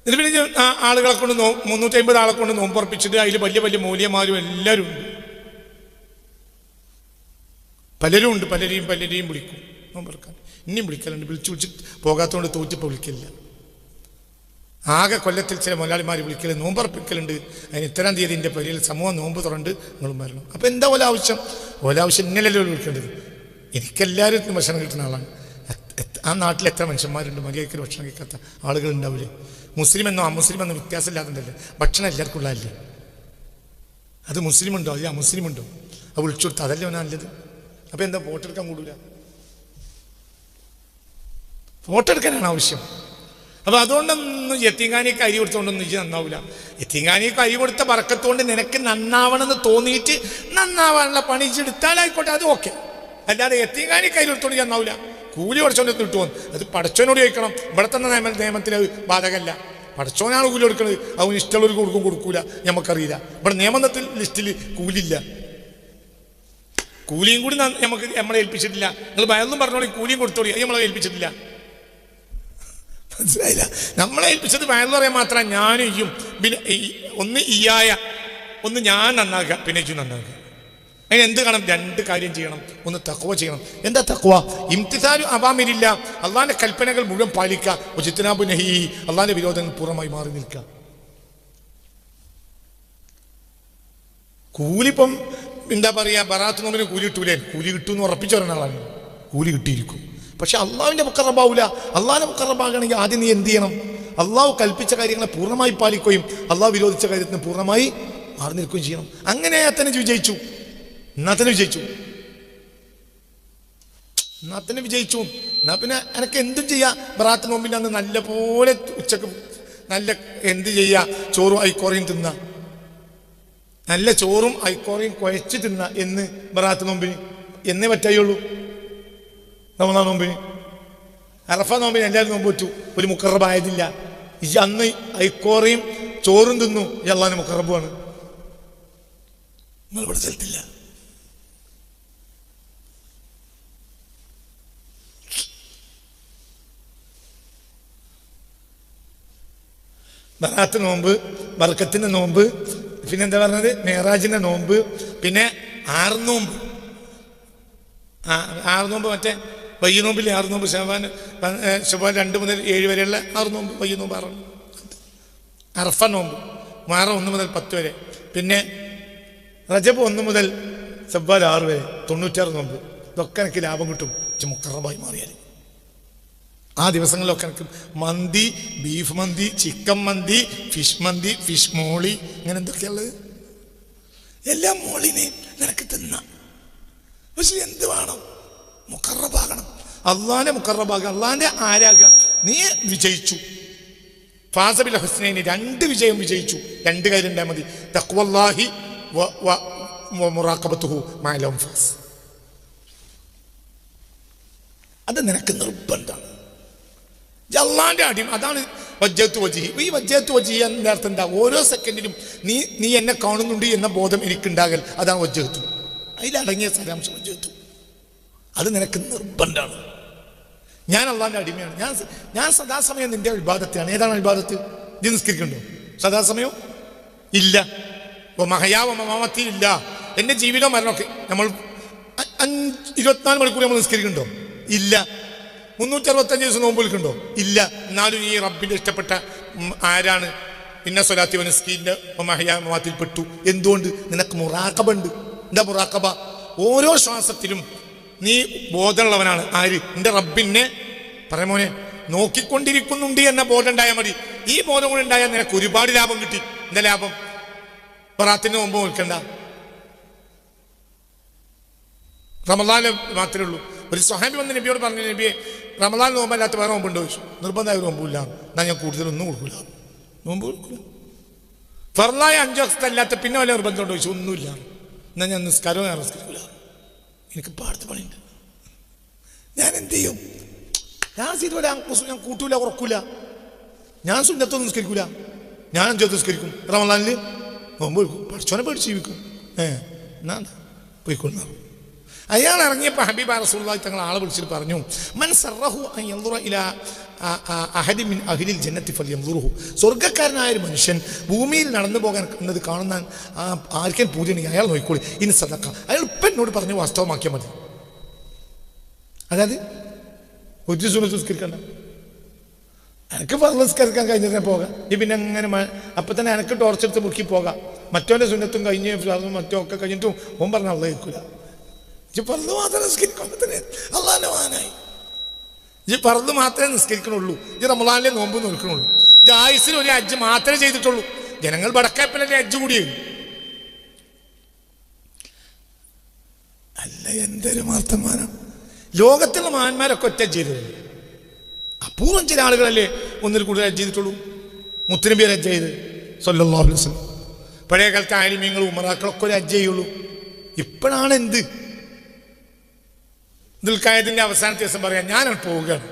ഇതിൽ പിന്നെ ആളുകളെ കൊണ്ട് 350 ആളെ കൊണ്ട് നോമ്പുറപ്പിച്ചിട്ട് അതിൽ വലിയ വലിയ മൂല്യന്മാരും എല്ലാവരും ഉണ്ട്. പലരും ഉണ്ട്. പലരെയും വിളിക്കും നോമ്പുറക്കാൻ. ഇനിയും വിളിക്കലുണ്ട്. വിളിച്ച് പോകാത്തതുകൊണ്ട് തോറ്റിപ്പോൾ വിളിക്കില്ല. ആകെ കൊല്ലത്തിൽ ചില മുതലാളിമാർ വിളിക്കൽ നോമ്പുറപ്പിക്കലുണ്ട്. അതിന് ഇത്തരം തീയതിൻ്റെ പേരിൽ സമൂഹം നോമ്പ് തുറണ്ട് നിങ്ങളും വരണം. അപ്പം എന്താ ഓലാവശ്യം? ഇന്നലല്ലോ വിളിക്കേണ്ടത്. എനിക്കെല്ലാവരും ഭക്ഷണം കിട്ടുന്ന ആളാണ്. ആ നാട്ടിൽ എത്ര മനുഷ്യന്മാരുണ്ട് മര്യാദയ്ക്ക് ഭക്ഷണം കഴിക്കാത്ത ആളുകളുണ്ടാവില്ലേ? മുസ്ലിം എന്നോ അമുസ്ലിം എന്നോ വ്യത്യാസമില്ലാതുണ്ടല്ലേ? ഭക്ഷണം എല്ലാവർക്കും ഉള്ളതല്ലേ? അത് മുസ്ലിമുണ്ടോ അല്ല അമുസ്ലിമുണ്ടോ? അത് വിളിച്ചു കൊടുത്ത് അതല്ലേ നല്ലത്. അപ്പം എന്താ ഫോട്ടോ എടുക്കാൻ കൂടില്ല? ഫോട്ടോ എടുക്കാനാണ് ആവശ്യം. അപ്പം അതുകൊണ്ടൊന്നും യത്തീംഖാനയ്ക്ക് അരി കൊടുത്തുകൊണ്ടൊന്നും ഇജ്ജ് നന്നാവില്ല. യത്തീംഖാനയ്ക്ക് അരി കൊടുത്ത ബർക്കത്തുകൊണ്ട് നിനക്ക് നന്നാവണമെന്ന് തോന്നിയിട്ട് നന്നാവാനുള്ള പണി ഇജ്ജെടുത്താലായിക്കോട്ടെ, അത് ഓക്കെ. അല്ലാതെ യത്തീംഖാനയ്ക്ക് അരി കൊടുത്തോണ്ട് നന്നാവില്ല. കൂലി പഠിച്ചോണ്ട് കിട്ടുമോ? അത് പടച്ചോനോട് ചോദിക്കണം. ഇവിടെ തന്നെ നിയമത്തിൽ അത് ബാധകമല്ല. പടച്ചോനാണ് കൂലി കൊടുക്കുന്നത്. അവന് ഇഷ്ടമുള്ളവർക്ക് കൊടുക്കൂല, നമുക്കറിയില്ല. ഇവിടെ നിയമത്തിൽ ലിസ്റ്റിൽ കൂലില്ല. കൂലിയും കൂടി നമ്മളെ ഏൽപ്പിച്ചിട്ടില്ല. നിങ്ങൾ ഭയൊന്നും പറഞ്ഞോളി, കൂലിയും കൊടുത്തോളി, അത് നമ്മളെ ഏൽപ്പിച്ചിട്ടില്ല. മനസ്സിലായില്ല? നമ്മളെ ഏൽപ്പിച്ചത് വയറെന്ന് പറയാൻ മാത്രം ഞാനും ഇയ്യും. പിന്നെ ഒന്ന് ഇയായ ഒന്ന് ഞാൻ നന്നാക്കുക, പിന്നെ ഇജ്ജും നന്നാക്കുക. അതിന് എന്ത് കാണും? 2 കാര്യം ചെയ്യണം. ഒന്ന് തഖ്വ ചെയ്യണം. എന്താ തഖ്വ? ഇംതിസാലു അവാമിരില്ല, അള്ളാന്റെ കൽപ്പനകൾ മുഴുവൻ പാലിക്കുക. വജ്തിനാബു നഹി, അള്ളാന്റെ വിരോധങ്ങൾ പൂർണ്ണമായി മാറി നിൽക്കുക. കൂലിപ്പം എന്താ പറയാ? ബറാത്ത് നോമ്പിന് കൂലി കിട്ടൂലേ? കൂലി കിട്ടുമെന്ന് ഉറപ്പിച്ചു പറയുന്ന ആളാണ്. കൂലി കിട്ടിയിരിക്കും. പക്ഷെ അള്ളാഹുവിൻ്റെ മുഖറബാവൂല. അള്ളാഹിൻ്റെ മുഖറബാകണമെങ്കിൽ ആദ്യം നീ എന്ത് ചെയ്യണം? അള്ളാഹു കൽപ്പിച്ച കാര്യങ്ങളെ പൂർണ്ണമായി പാലിക്കുകയും അള്ളാഹു വിരോധിച്ച കാര്യത്തിന് പൂർണ്ണമായി മാറി നിൽക്കുകയും ചെയ്യണം. അങ്ങനെ തന്നെ വിജയിച്ചു. എന്നാ തന്നെ വിജയിച്ചു. എന്നാ പിന്നെ എനക്ക് എന്തും ചെയ്യാം. ബറാത്ത് നോമ്പിൻ്റെ അന്ന് നല്ല പോലെ ഉച്ചക്ക് നല്ല എന്ത് ചെയ്യുക, ചോറും ഐക്കോറയും തിന്ന, നല്ല ചോറും ഐക്കോറയും കുഴച്ച് തിന്ന എന്ന് ബറാത്ത് നോമ്പിന് എന്നേ പറ്റായുള്ളൂ. റമദാൻ നോമ്പിന്, അറഫ നോമ്പിന് എല്ലാവരും നോമ്പ് വെച്ചു, ഒരു മുഖറബായതില്ല. ഈ അന്ന് ഐക്കോറയും ചോറും തിന്നു, ഈ അള്ളാഹിന്റെ മുഖറബുമാണ്. നിങ്ങൾ ഇവിടെ സ്ഥലത്തില്ല. ബറാത്ത് നോമ്പ്, ബർക്കത്തിന്റെ നോമ്പ്, പിന്നെന്താ പറഞ്ഞത്, മേറാജിന്റെ നോമ്പ്, പിന്നെ ആറുനോമ്പ്. ആറുനോമ്പ് മറ്റേ വയ്യ നോമ്പില്ലേ, ആറുനോമ്പ് ഷവാൻ 2 മുതൽ 7 വരെയുള്ള ആറുനോമ്പ്, വയ്യ നോമ്പ് 6. അറഫ നോമ്പ് മുഹറം 1 മുതൽ 10 വരെ, പിന്നെ റജബ് 1 മുതൽ ശവ്വാൽ 6 വരെ, 96 നോമ്പ്. ഇതൊക്കെ എനിക്ക് ലാഭം കിട്ടും മുഖറബായി മാറിയാൽ. ആ ദിവസങ്ങളിലൊക്കെ എനിക്ക് മന്തി, ബീഫ് മന്തി, ചിക്കൻ മന്തി, ഫിഷ് മന്തി, ഫിഷ് മോളി, ഇങ്ങനെ എന്തൊക്കെയുള്ളത് എല്ലാം മോളിനെയും നിനക്ക് തിന്ന. പക്ഷെ എന്ത് വേണം? മുഖറബാകണം. അള്ളാന്റെ മുഖറബാകുക, അള്ളാന്റെ ആരാകുക. നീ വിജയിച്ചു. ഫാസബിൽ ഹുസ്നൈനി 2 വിജയം വിജയിച്ചു. 2 കാര്യം ഉണ്ടായാൽ മതി. തഖ്വല്ലാഹി വ മുറാഖബത്തുഹു മഅൽ അൻഫാസ്. അത് നിനക്ക് നിർബന്ധമാണ്. അള്ളാന്റെ അടിമ. അതാണ് വജ്ജഹ്തു വജ്ഹി. ഈ വജ്ജഹ്തു വജ്ഹി എന്ന അർത്ഥം എന്താ? ഓരോ സെക്കൻഡിലും നീ എന്നെ കാണുന്നുണ്ട് എന്ന ബോധം എനിക്കുണ്ടാകൽ. അതാണ് വജ്ജഹ്തു. അതിലടങ്ങിയ സാരാംശം വജ്ജഹ്തു. അത് നിനക്ക് നിർബന്ധമാണ്. ഞാൻ അള്ളാന്റെ അടിമയാണ്. ഞാൻ സദാസമയം നിന്റെ ഇബാദത്താണ്. ഏതാണ് ഇബാദത്ത്? നീ നിസ്കരിക്കണ്ടോ സദാസമയം? ഇല്ല. മഹയാവമത്തി ഇല്ല. എന്റെ ജീവിതവും മരണമൊക്കെ നമ്മൾ 24 മണിക്കൂർ നമ്മൾ നിസ്കരിക്കണ്ടോ? ഇല്ല. 365 ദിവസം നോമ്പ് വിൽക്കണ്ടോ? ഇല്ല. എന്നാലും ഈ റബ്ബിന്റെ ഇഷ്ടപ്പെട്ട ആരാണ്? ഇന്ന സ്വലാത്തി വനസ്കീന്റെ മഹയാമത്തിൽ പെട്ടു. എന്തുകൊണ്ട്? നിനക്ക് മുറാഖബ ഉണ്ട്. എന്താ മുറാഖബ? ഓരോ ശ്വാസത്തിലും നീ ബോധമുള്ളവനാണ്. ആര്? എന്റെ റബ്ബിനെ പറയുമോനെ നോക്കിക്കൊണ്ടിരിക്കുന്നുണ്ട് എന്ന ബോധം ഉണ്ടായാൽ മതി. ഈ ബോധം കൂടെ ഉണ്ടായാൽ നിനക്ക് ഒരുപാട് ലാഭം കിട്ടി. എന്താ ലാഭം? ബറാത്തിന്റെ മുമ്പ് നിൽക്കണ്ട, റമദാനിൽ മാത്രമേ ഉള്ളൂ. ഒരു സ്വഹാബി വന്ന് നബിയോട് പറഞ്ഞു, നബിയെ റമദാൻ നോമ്പല്ലാത്ത വേറെ നോമ്പുണ്ടോ ചോദിച്ചു. നിർബന്ധമായ ഒരു നോമ്പില്ല. എന്നാൽ ഞാൻ കൂടുതലൊന്നും കൊടുക്കില്ല, നോമ്പ് കൊടുക്കില്ല. ഫർലായ 5 വക്തല്ലാത്ത പിന്നെ വല്ല നിർബന്ധമുണ്ടോ ചോദിച്ചു. ഒന്നുമില്ല. എന്നാൽ ഞാൻ നിസ്കാരവും ഞാൻ നിസ്കരിക്കില്ല. എനിക്ക് പാടത്ത് പണിയുണ്ട്. ഞാൻ എന്ത് ചെയ്യും? ഞാൻ ഞാൻ കൂട്ടൂല, ഉറക്കൂല. ഞാൻ സുന്നത്തൊന്നും നിസ്കരിക്കൂല. ഞാൻ 5 നിസ്കരിക്കും. റമദാനിൽ നോമ്പ് കൊടുക്കും. പഠിച്ചോനെ പേടിച്ച് ജീവിക്കും. എന്നാ പോയിക്കൊള്ളുന്ന. അയാൾ ഇറങ്ങിയപ്പോൾ ഹബീബ റസൂലുള്ളാഹി തങ്ങൾ ആളെ വിളിച്ചിട്ട് പറഞ്ഞു, മൻ സറഹു അൻ യൻദുറ ഇലാ അഹദി മിൻ അഹ്ലിൽ ജന്നത്തി ഫൽയൻദുറുഹു. സ്വർഗ്ഗക്കാരനായ ഒരു മനുഷ്യൻ ഭൂമിയിൽ നടന്നു പോകാൻ എന്നത് കാണുന്ന ആർക്കും പൂജയുണ്ടെങ്കിൽ അയാൾ നോക്കിക്കോളി. ഇനി സദഖ. അയാൾ ഇപ്പം എന്നോട് പറഞ്ഞ് വാസ്തവമാക്കിയാൽ മതി. അതായത് ഒരു സുന്നത്ത് നിസ്കരിക്കണ്ട, എനിക്ക് ഫർള് നിസ്കരിക്കാൻ കഴിഞ്ഞിട്ട് പോകാം. ഈ പിന്നെ അങ്ങനെ അപ്പം തന്നെ എനിക്ക് ടോർച്ചെടുത്ത് മുറുക്കി പോകാം. മറ്റവൻ്റെ സുന്നത്തും കഴിഞ്ഞ് മറ്റോ ഒക്കെ കഴിഞ്ഞിട്ടും ഓൻ പറഞ്ഞ അള്ളാഹ് കേൾക്കില്ല. പറന്ന് മാത്രമേ നിസ്കരിക്കുള്ളൂ. അള്ളാന്റെ വാനായി ഈ പറന്ന് മാത്രമേ നിസ്കരിക്കണുള്ളൂ. ഈ റമദാനിലെ നോമ്പ് നോക്കണുള്ളൂ. ജായിസിൽ ഒരു ഹജ്ജ് മാത്രമേ ചെയ്തിട്ടുള്ളൂ. ജനങ്ങൾ വടക്കേപ്പലല്ലേ ഹജ്ജ് കൂടിയത്. അല്ല, എന്തൊരു മാർത്തന്മാരാണ്. ലോകത്തുള്ള മഹാന്മാരൊക്കെ ഒറ്റ ചെയ്തത്. അപൂർവം ചില ആളുകളല്ലേ ഒന്നിൽ കൂടുതൽ ഹജ്ജ് ചെയ്തിട്ടുള്ളൂ. മുത്തുനബി ഹജ്ജ് ചെയ്ത് സ്വല്ലല്ലാഹു അലൈഹി വസല്ലം. പഴയ കാലത്ത് ആലിമീങ്ങളും ഉമറാക്കളൊക്കെ ഒരു ഹജ്ജ് ചെയ്യുള്ളൂ. ഇപ്പോഴാണ് എന്ത് ദുൽഖഅദയുടെ അവസാനത്തെ ദിവസം പറയാം, ഞാനാണ് പോവുകയാണ്.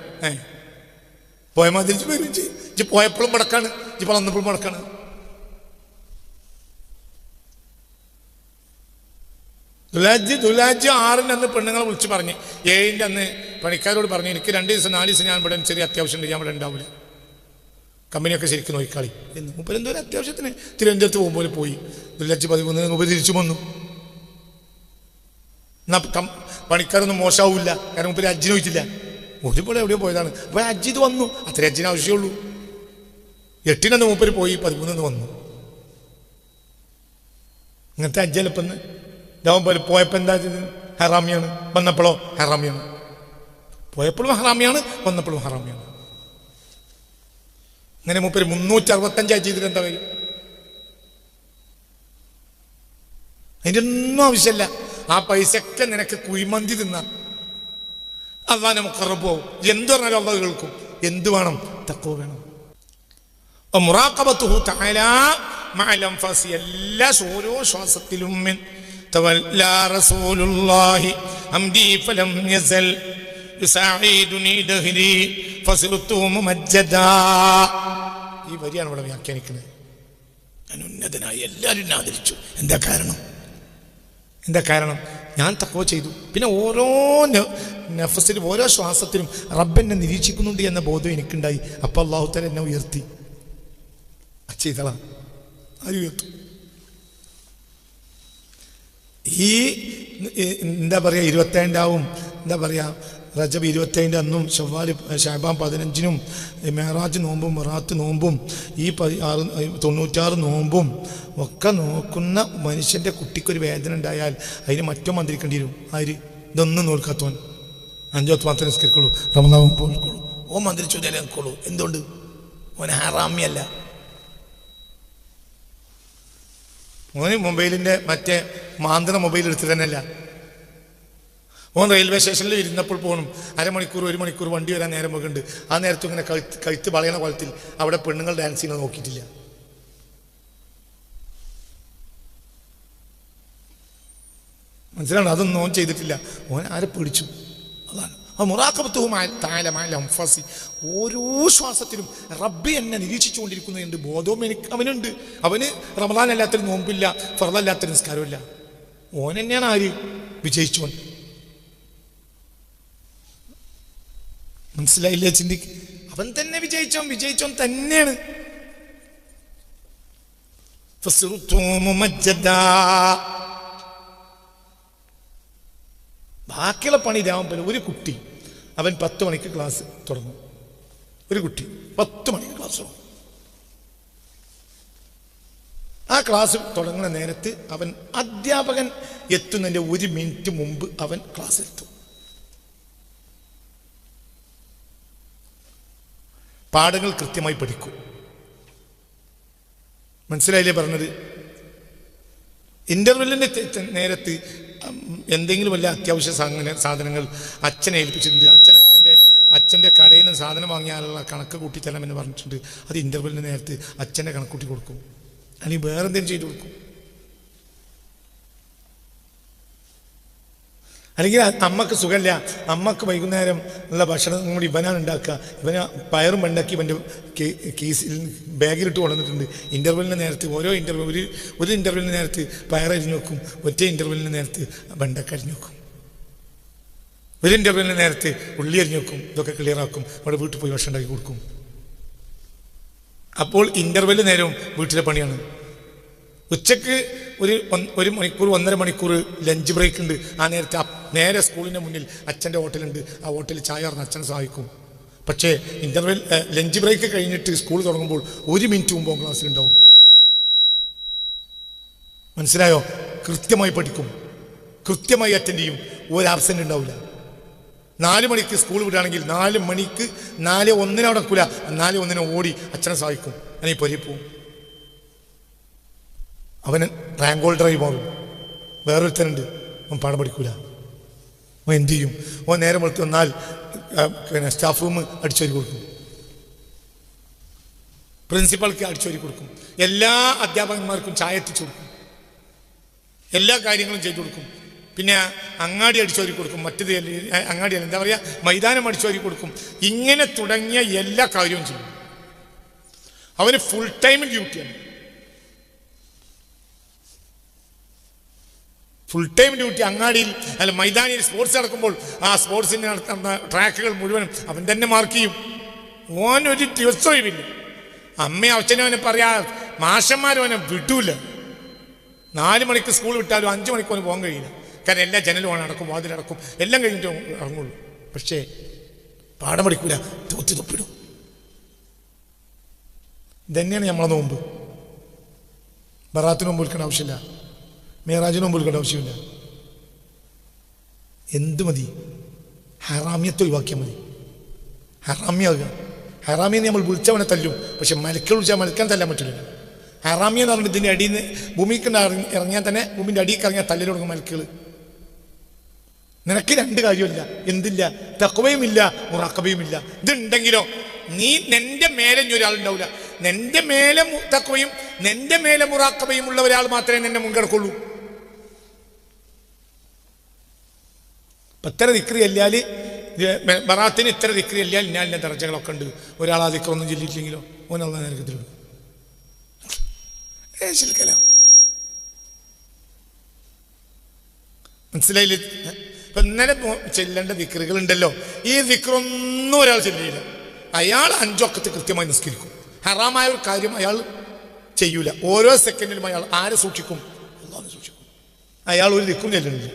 പോയ മാതിരി വരും ചെയ്യും. പോയപ്പോഴും മുടക്കാണ്, ഇപ്പോൾ വന്നപ്പോഴും മുടക്കാണ്. ദുൽഹജ്ജ് 6 അന്ന് പെണ്ണുങ്ങളെ വിളിച്ച് പറഞ്ഞ് 7 അന്ന് പണിക്കാരോട് പറഞ്ഞു, എനിക്ക് 2 ദിവസം 4 ദിവസം ഞാൻ ഇവിടെ ചെറിയ അത്യാവശ്യം ഉണ്ട്, ഞാൻ ഇവിടെ ഉണ്ടാവില്ല, കമ്പനിയൊക്കെ ശരിക്കും നോക്കിക്കളി എന്ന്. മുപ്പത് എന്തോ ഒരു അത്യാവശ്യത്തിന് തിരുവനന്തപുരത്ത് പോകുമ്പോൾ പോയി. ദുൽഹജ്ജ് 11 മുമ്പ് തിരിച്ചു വന്നു. എന്നാൽ പണിക്കാരൊന്നും മോശമാവില്ല, കാരണം മുപ്പര് ഹജ്ജിന് പോയിട്ടില്ല. ഒരുപോലെ എവിടെയോ പോയതാണ്. അപ്പോൾ ഹജ്ജ് ഇത് വന്നു, അത്ര ഹജ്ജിന് ആവശ്യമുള്ളൂ. 8 മൂപ്പര് പോയി, 13 വന്നു. ഇങ്ങനത്തെ ഹജ്ജല്ലപ്പെന്ന് ഇതാവുമ്പോൾ പോയപ്പോൾ എന്താ ഹറാമിയാണ്, വന്നപ്പോഴോ ഹറാമിയാണ്. പോയപ്പോഴും ഹറാമിയാണ്, വന്നപ്പോഴും ഹറാമിയാണ്. അങ്ങനെ മൂപ്പര് 365 ചെയ്തിട്ട് എന്താ കാര്യം? അതിൻ്റെ ഒന്നും ആവശ്യമില്ല. ആ പൈസയൊക്കെ നിനക്ക് കുഴിമന്തി തിന്നാം, അള്ളാഹ് നമുക്ക് ഉറപ്പും. എന്ത് പറഞ്ഞാലും അള്ളാഹ് കേൾക്കും. എന്ത് വേണം? തഖ്വ വേണം. മുറാഖബത്തുഹു തആല മഅൽ അൻഫാസി, എല്ലാ ഓരോ ശ്വാസത്തിലും. തവല്ലാ റസൂലുള്ളാഹി ഹംദി ഫലം യസൽ യുസാഇദുനി ദഹ്രി ഫസിർതു മുമജ്ജദാ. ഈ വരിയാണ് ഇവിടെ വ്യാഖ്യാനിക്കുന്നത്. ഞാൻ ഉന്നതനായി, എല്ലാവരും ആദരിച്ചു. എന്താ കാരണം? എന്താ കാരണം? ഞാൻ തഖ്വ ചെയ്തു. പിന്നെ ഓരോ നഫസിലും ഓരോ ശ്വാസത്തിലും റബ്ബെന്നെ നിരീക്ഷിക്കുന്നുണ്ട് എന്ന ബോധം എനിക്കുണ്ടായി. അപ്പം അല്ലാഹു തആല എന്നെ ഉയർത്തി. ചെയ്തളാ ആര് ഉയർത്തും? ഈ എന്താ പറയുക, 27 എന്താ പറയുക, റജബ് 27 അന്നും ഷവ്വാൽ ശഅബാൻ 15-നും മെഹറാജ് നോമ്പും മറാത്ത് നോമ്പും ഈ 96 നോമ്പും ഒക്കെ നോക്കുന്ന മനുഷ്യൻ്റെ കുട്ടിക്കൊരു വേദന ഉണ്ടായാൽ അതിന് മറ്റോ മന്ത്രിക്കേണ്ടി വരും. ആര്? ഇതൊന്നും നോക്കാത്തവൻ. 5 വക്ത് മാത്രമേ നിസ്കരിക്കുള്ളൂ, റമദാൻ പോയിക്കോളൂ, ഓ മന്ത്രിച്ചു നിലനിൽക്കുള്ളൂ. എന്തുകൊണ്ട്? ഓൻ ഹറാമിയല്ല. ഓന് മൊബൈലിൻ്റെ മറ്റേ മാന്തണ മൊബൈൽ എടുത്ത് തന്നെയല്ല. ഓൻ റെയിൽവേ സ്റ്റേഷനിൽ ഇരുന്നപ്പോൾ പോകണം, 1/2 മണിക്കൂർ 1 മണിക്കൂർ വണ്ടി വരാൻ നേരം വെക്കുന്നുണ്ട്. ആ നേരത്തും ഇങ്ങനെ കഴുത്ത് വളയണ കുളത്തിൽ അവിടെ പെണ്ണുങ്ങൾ ഡാൻസ് ചെയ്യുന്നത് നോക്കിയിട്ടില്ല. മനസ്സിലാണ്? അതൊന്നും ഓൻ ചെയ്തിട്ടില്ല. ഓൻ ആരെ പിടിച്ചു? അതാണ് മുറാഖബത്തുഹു തആല മഅൽ അൻഫാസി. ഓരോ ശ്വാസത്തിലും റബ്ബ് എന്നെ നിരീക്ഷിച്ചുകൊണ്ടിരിക്കുന്നുണ്ട്. ബോധവും അവനുണ്ട്. അവന് റമദാൻ അല്ലാത്തൊരു നോമ്പില്ല, ഫർളല്ലാത്തൊരു നിസ്കാരമില്ല. ഓൻ തന്നെയാണ് ആര്? വിജയിച്ചോൻ. മനസ്സിലായില്ലേ? ചിന്തിക്ക്. അവൻ തന്നെ വിജയിച്ചോൻ തന്നെയാണ്. ബാക്കിയുള്ള പണി രാവുമ്പോൾ ഒരു കുട്ടി അവൻ 10 മണിക്ക് ക്ലാസ് തുടങ്ങും. ഒരു കുട്ടി 10 മണിക്ക് ക്ലാസ് തുടങ്ങും. ആ ക്ലാസ് തുടങ്ങുന്ന നേരത്ത് അവൻ അധ്യാപകൻ എത്തുന്നതിൻ്റെ 1 മിനിറ്റ് മുമ്പ് അവൻ ക്ലാസ് എത്തും. പാഠങ്ങൾ കൃത്യമായി പഠിക്കും. മനസ്സിലായില്ലേ പറഞ്ഞത്? ഇന്റർവെല്ലിന്റെ നേരത്ത് എന്തെങ്കിലും വല്ല അത്യാവശ്യ സാധനങ്ങൾ അച്ഛനെ ഏൽപ്പിച്ചിട്ടുണ്ട്. അച്ഛൻ്റെ കടയിൽ നിന്ന് സാധനം വാങ്ങിയാലുള്ള കണക്ക് കൂട്ടി തരാമെന്ന് പറഞ്ഞിട്ടുണ്ട്. അത് ഇന്റർവെല്ലിന്റെ നേരത്ത് അച്ഛൻ്റെ കണക്കൂട്ടി കൊടുക്കും, അല്ലെങ്കിൽ വേറെ എന്തെങ്കിലും ചെയ്തു കൊടുക്കും. അല്ലെങ്കിൽ അമ്മക്ക് സുഖമില്ല, അമ്മക്ക് വൈകുന്നേരം ഉള്ള ഭക്ഷണം കൂടി ഇവനാണ് ഉണ്ടാക്കുക. ഇവന് പയറും ഉണ്ടാക്കി ഇവൻ്റെ കേസിൽ ബാഗിലിട്ട് കൊണ്ടുവന്നിട്ടുണ്ട്. ഇൻ്റർവെല്ലിൻ്റെ നേരത്ത് ഒരു ഇൻ്റർവെല്ലിൻ്റെ നേരത്ത് പയറരിഞ്ഞു വെക്കും, ഒറ്റ ഇൻ്റർവെല്ലിൻ്റെ നേരത്ത് വെണ്ടക്ക അരിഞ്ഞു വെക്കും, ഒരു ഇൻ്റർവെല്ലിൻ്റെ നേരത്ത് ഉള്ളി അരിഞ്ഞു വെക്കും. ഇതൊക്കെ ക്ലിയറാക്കും. അവിടെ വീട്ടിൽ പോയി ഭക്ഷണം ഉണ്ടാക്കി കൊടുക്കും. അപ്പോൾ ഇൻ്റർവെല്ല് നേരവും വീട്ടിലെ പണിയാണ്. ഉച്ചക്ക് ഒരു മണിക്കൂർ 1.5 മണിക്കൂർ ലഞ്ച് ബ്രേക്ക് ഉണ്ട്. ആ നേരത്തെ നേരെ സ്കൂളിൻ്റെ മുന്നിൽ അച്ഛൻ്റെ ഹോട്ടലുണ്ട്. ആ ഹോട്ടലിൽ ചായ പറഞ്ഞ് അച്ഛനെ സഹായിക്കും. പക്ഷേ ലഞ്ച് ബ്രേക്ക് കഴിഞ്ഞിട്ട് സ്കൂൾ തുടങ്ങുമ്പോൾ 1 മിനിറ്റ് മുമ്പ് ക്ലാസ്സിലുണ്ടാവും. മനസ്സിലായോ? കൃത്യമായി പഠിക്കും, കൃത്യമായി അറ്റൻഡ് ചെയ്യും, ഒരു ആബ്സെൻ്റ് ഉണ്ടാവില്ല. 4 മണിക്ക് സ്കൂൾ വിടുകയാണെങ്കിൽ 4 മണിക്ക് 4:01 നടക്കൂല, 4:01 ഓടി അച്ഛനെ സഹായിക്കും. അല്ലെങ്കിൽ പൊരി പോവും. അവന് റാങ്ക് ഹോൾഡറായി മാറും. വേറൊരുത്തനുണ്ട്, അവൻ പാഠം പഠിക്കൂല. അവൻ എന്ത് ചെയ്യും? അവൻ നേരം വെളുത്ത് വന്നാൽ സ്റ്റാഫ് റൂം അടിച്ചോരി കൊടുക്കും, പ്രിൻസിപ്പൾക്ക് അടിച്ചോരി കൊടുക്കും, എല്ലാ അധ്യാപകന്മാർക്കും ചായ എത്തിച്ചു കൊടുക്കും, എല്ലാ കാര്യങ്ങളും ചെയ്തു കൊടുക്കും. പിന്നെ അങ്ങാടി അടിച്ചോരി കൊടുക്കും, മറ്റേത് അങ്ങാടിയല്ല, എന്താ പറയുക, മൈതാനം അടിച്ചോരി കൊടുക്കും. ഇങ്ങനെ തുടങ്ങിയ എല്ലാ കാര്യവും ചെയ്യും. അവന് ഫുൾ ടൈം ഡ്യൂട്ടിയാണ്. Full time duty. അങ്ങാടിയിൽ അല്ല മൈതാനിയിൽ സ്പോർട്സ് നടക്കുമ്പോൾ ആ സ്പോർട്സിന് നടത്തുന്ന ട്രാക്കുകൾ മുഴുവനും അവൻ തന്നെ മാർക്ക് ചെയ്യും. ഓനൊരു ദിവസവും ഇല്ല. അമ്മയും അച്ഛനും അവനെ പറയാ, മാഷന്മാരും അവനെ വിടൂല. 4 മണിക്ക് സ്കൂൾ വിട്ടാലും 5 മണിക്ക് അവന് പോകാൻ കഴിയില്ല. കാരണം എല്ലാ ജനലും അടക്കും, വാതിലടക്കും, എല്ലാം കഴിഞ്ഞിട്ട് ഇറങ്ങുള്ളൂ. പക്ഷേ പാഠം പഠിക്കൂല, തൊപ്പിടും. ഇതന്നെയാണ് നമ്മളെ നോമ്പ്. ബറാത്തിന് മുമ്പ് വിൽക്കേണ്ട ആവശ്യമില്ല, മേറാജിന് മുമ്പ് വിൽക്കേണ്ട ആവശ്യമില്ല. എന്ത് മതി? ഹറാമിയത്ത് ഒഴിവാക്കിയാൽ മതി. ഹറാമിയാകുക. ഹറാമിയെന്ന് നമ്മൾ വിളിച്ചവനെ തല്ലും, പക്ഷെ മലക്കൾ വിളിച്ചാൽ മലക്കാൻ തല്ലാൻ പറ്റില്ല. ഹറാമിയെന്ന് പറഞ്ഞിട്ട് ഇതിൻ്റെ അടിയിൽ നിന്ന് ഭൂമിക്ക് ഇറങ്ങിയാൽ തന്നെ ഭൂമിൻ്റെ അടിയിൽ ഇറങ്ങിയാൽ തല്ലിൽ തുടങ്ങും മലക്കുകൾ. നിനക്ക് രണ്ട് കാര്യമില്ല, എന്തില്ല? തഖ്വയുമില്ല, മുറാഖബയുമില്ല. ഇതുണ്ടെങ്കിലോ നീ നിന്റെ മേലെ ഇനി ഒരാളുണ്ടാവില്ല. നിന്റെ മേലെ തഖ്വയും നിന്റെ മേലെ മുറാഖബയും ഉള്ള ഒരാൾ മാത്രമേ നിന്നെ മുൻകിടക്കുള്ളൂ. ഇത്ര ദിക്രി അല്ലാൽ ബറാത്തിന് ഇത്ര ദിക്രി അല്ലാൽ ഇന്നാലിൻ്റെ ദർജകളൊക്കെ ഉണ്ട്. ഒരാൾ ആ ദിക്റൊന്നും ചൊല്ലിയിട്ടില്ലെങ്കിലോ ഓനുള്ള നിനക്ക് തരും. മനസ്സിലായില്ലേ? ഇപ്പൊ ഇന്നലെ ചെല്ലേണ്ട ദിക്റുകൾ ഉണ്ടല്ലോ, ഈ ദിക്റൊന്നും ഒരാൾ ചെല്ലിയില്ല. അയാൾ 5 വഖത്ത് കൃത്യമായി നിസ്കരിക്കും. ഹറാമായ ഒരു കാര്യം അയാൾ ചെയ്യൂല. ഓരോ സെക്കൻഡിലും അയാൾ ആരെ സൂക്ഷിക്കും? അല്ലാഹുവിനെ സൂക്ഷിക്കും. അയാൾ ഒരു ദിക്റും ചെല്ലുന്നില്ല,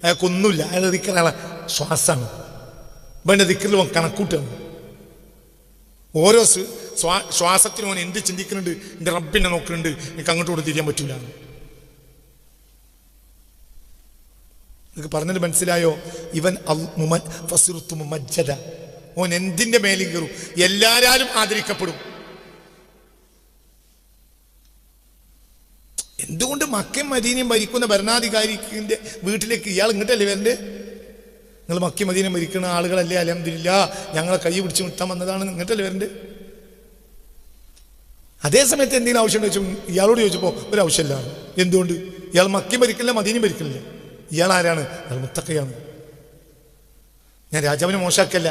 അയാൾക്കൊന്നുമില്ല. അയാളുടെ ദിക്ർ അയാളെ ശ്വാസമാണ്. വേണ്ട ദിക്റിൽ കണക്കൂട്ടാണ്. ഓരോ ശ്വാസത്തിനും അവൻ എന്ത് ചിന്തിക്കുന്നുണ്ട്? എൻ്റെ റബ്ബിനെ നോക്കുന്നുണ്ട്, എനിക്ക് അങ്ങോട്ട് കൂടെ തിരിയാൻ പറ്റൂല. നിങ്ങൾക്ക് പറഞ്ഞത് മനസ്സിലായോ? ഇവൻ ഓൻ എന്തിന്റെ മേലും കയറും, എല്ലാരാലും ആദരിക്കപ്പെടും. എന്തുകൊണ്ട് മക്കയും മദീനയും ഭരിക്കുന്ന ഭരണാധികാരിന്റെ വീട്ടിലേക്ക് ഇയാൾ ഇങ്ങോട്ടല്ലേ വരണ്ടേ? നിങ്ങൾ മക്കയും മദീനയും ഭരിക്കുന്ന ആളുകളല്ലേ, അൽഹംദുലില്ലാ ഞങ്ങളെ കൈ പിടിച്ച് മുട്ടാൻ വന്നതാണ്, ഇങ്ങോട്ടല്ലേ വരണ്ടേ? അതേ സമയത്ത് എന്തെങ്കിലും ആവശ്യമുണ്ടോ ചോദിച്ചു ഇയാളോട് ചോദിച്ചപ്പോൾ ഒരു ആവശ്യമില്ല. എന്തുകൊണ്ട്? ഇയാൾ മക്കയും ഭരിക്കില്ല, മദീനയും ഭരിക്കില്ല. ഇയാൾ ആരാണ്? അയാൾ മുത്തഖയാണ്. ഞാൻ രാജാവിനെ മോശാക്കല്ല,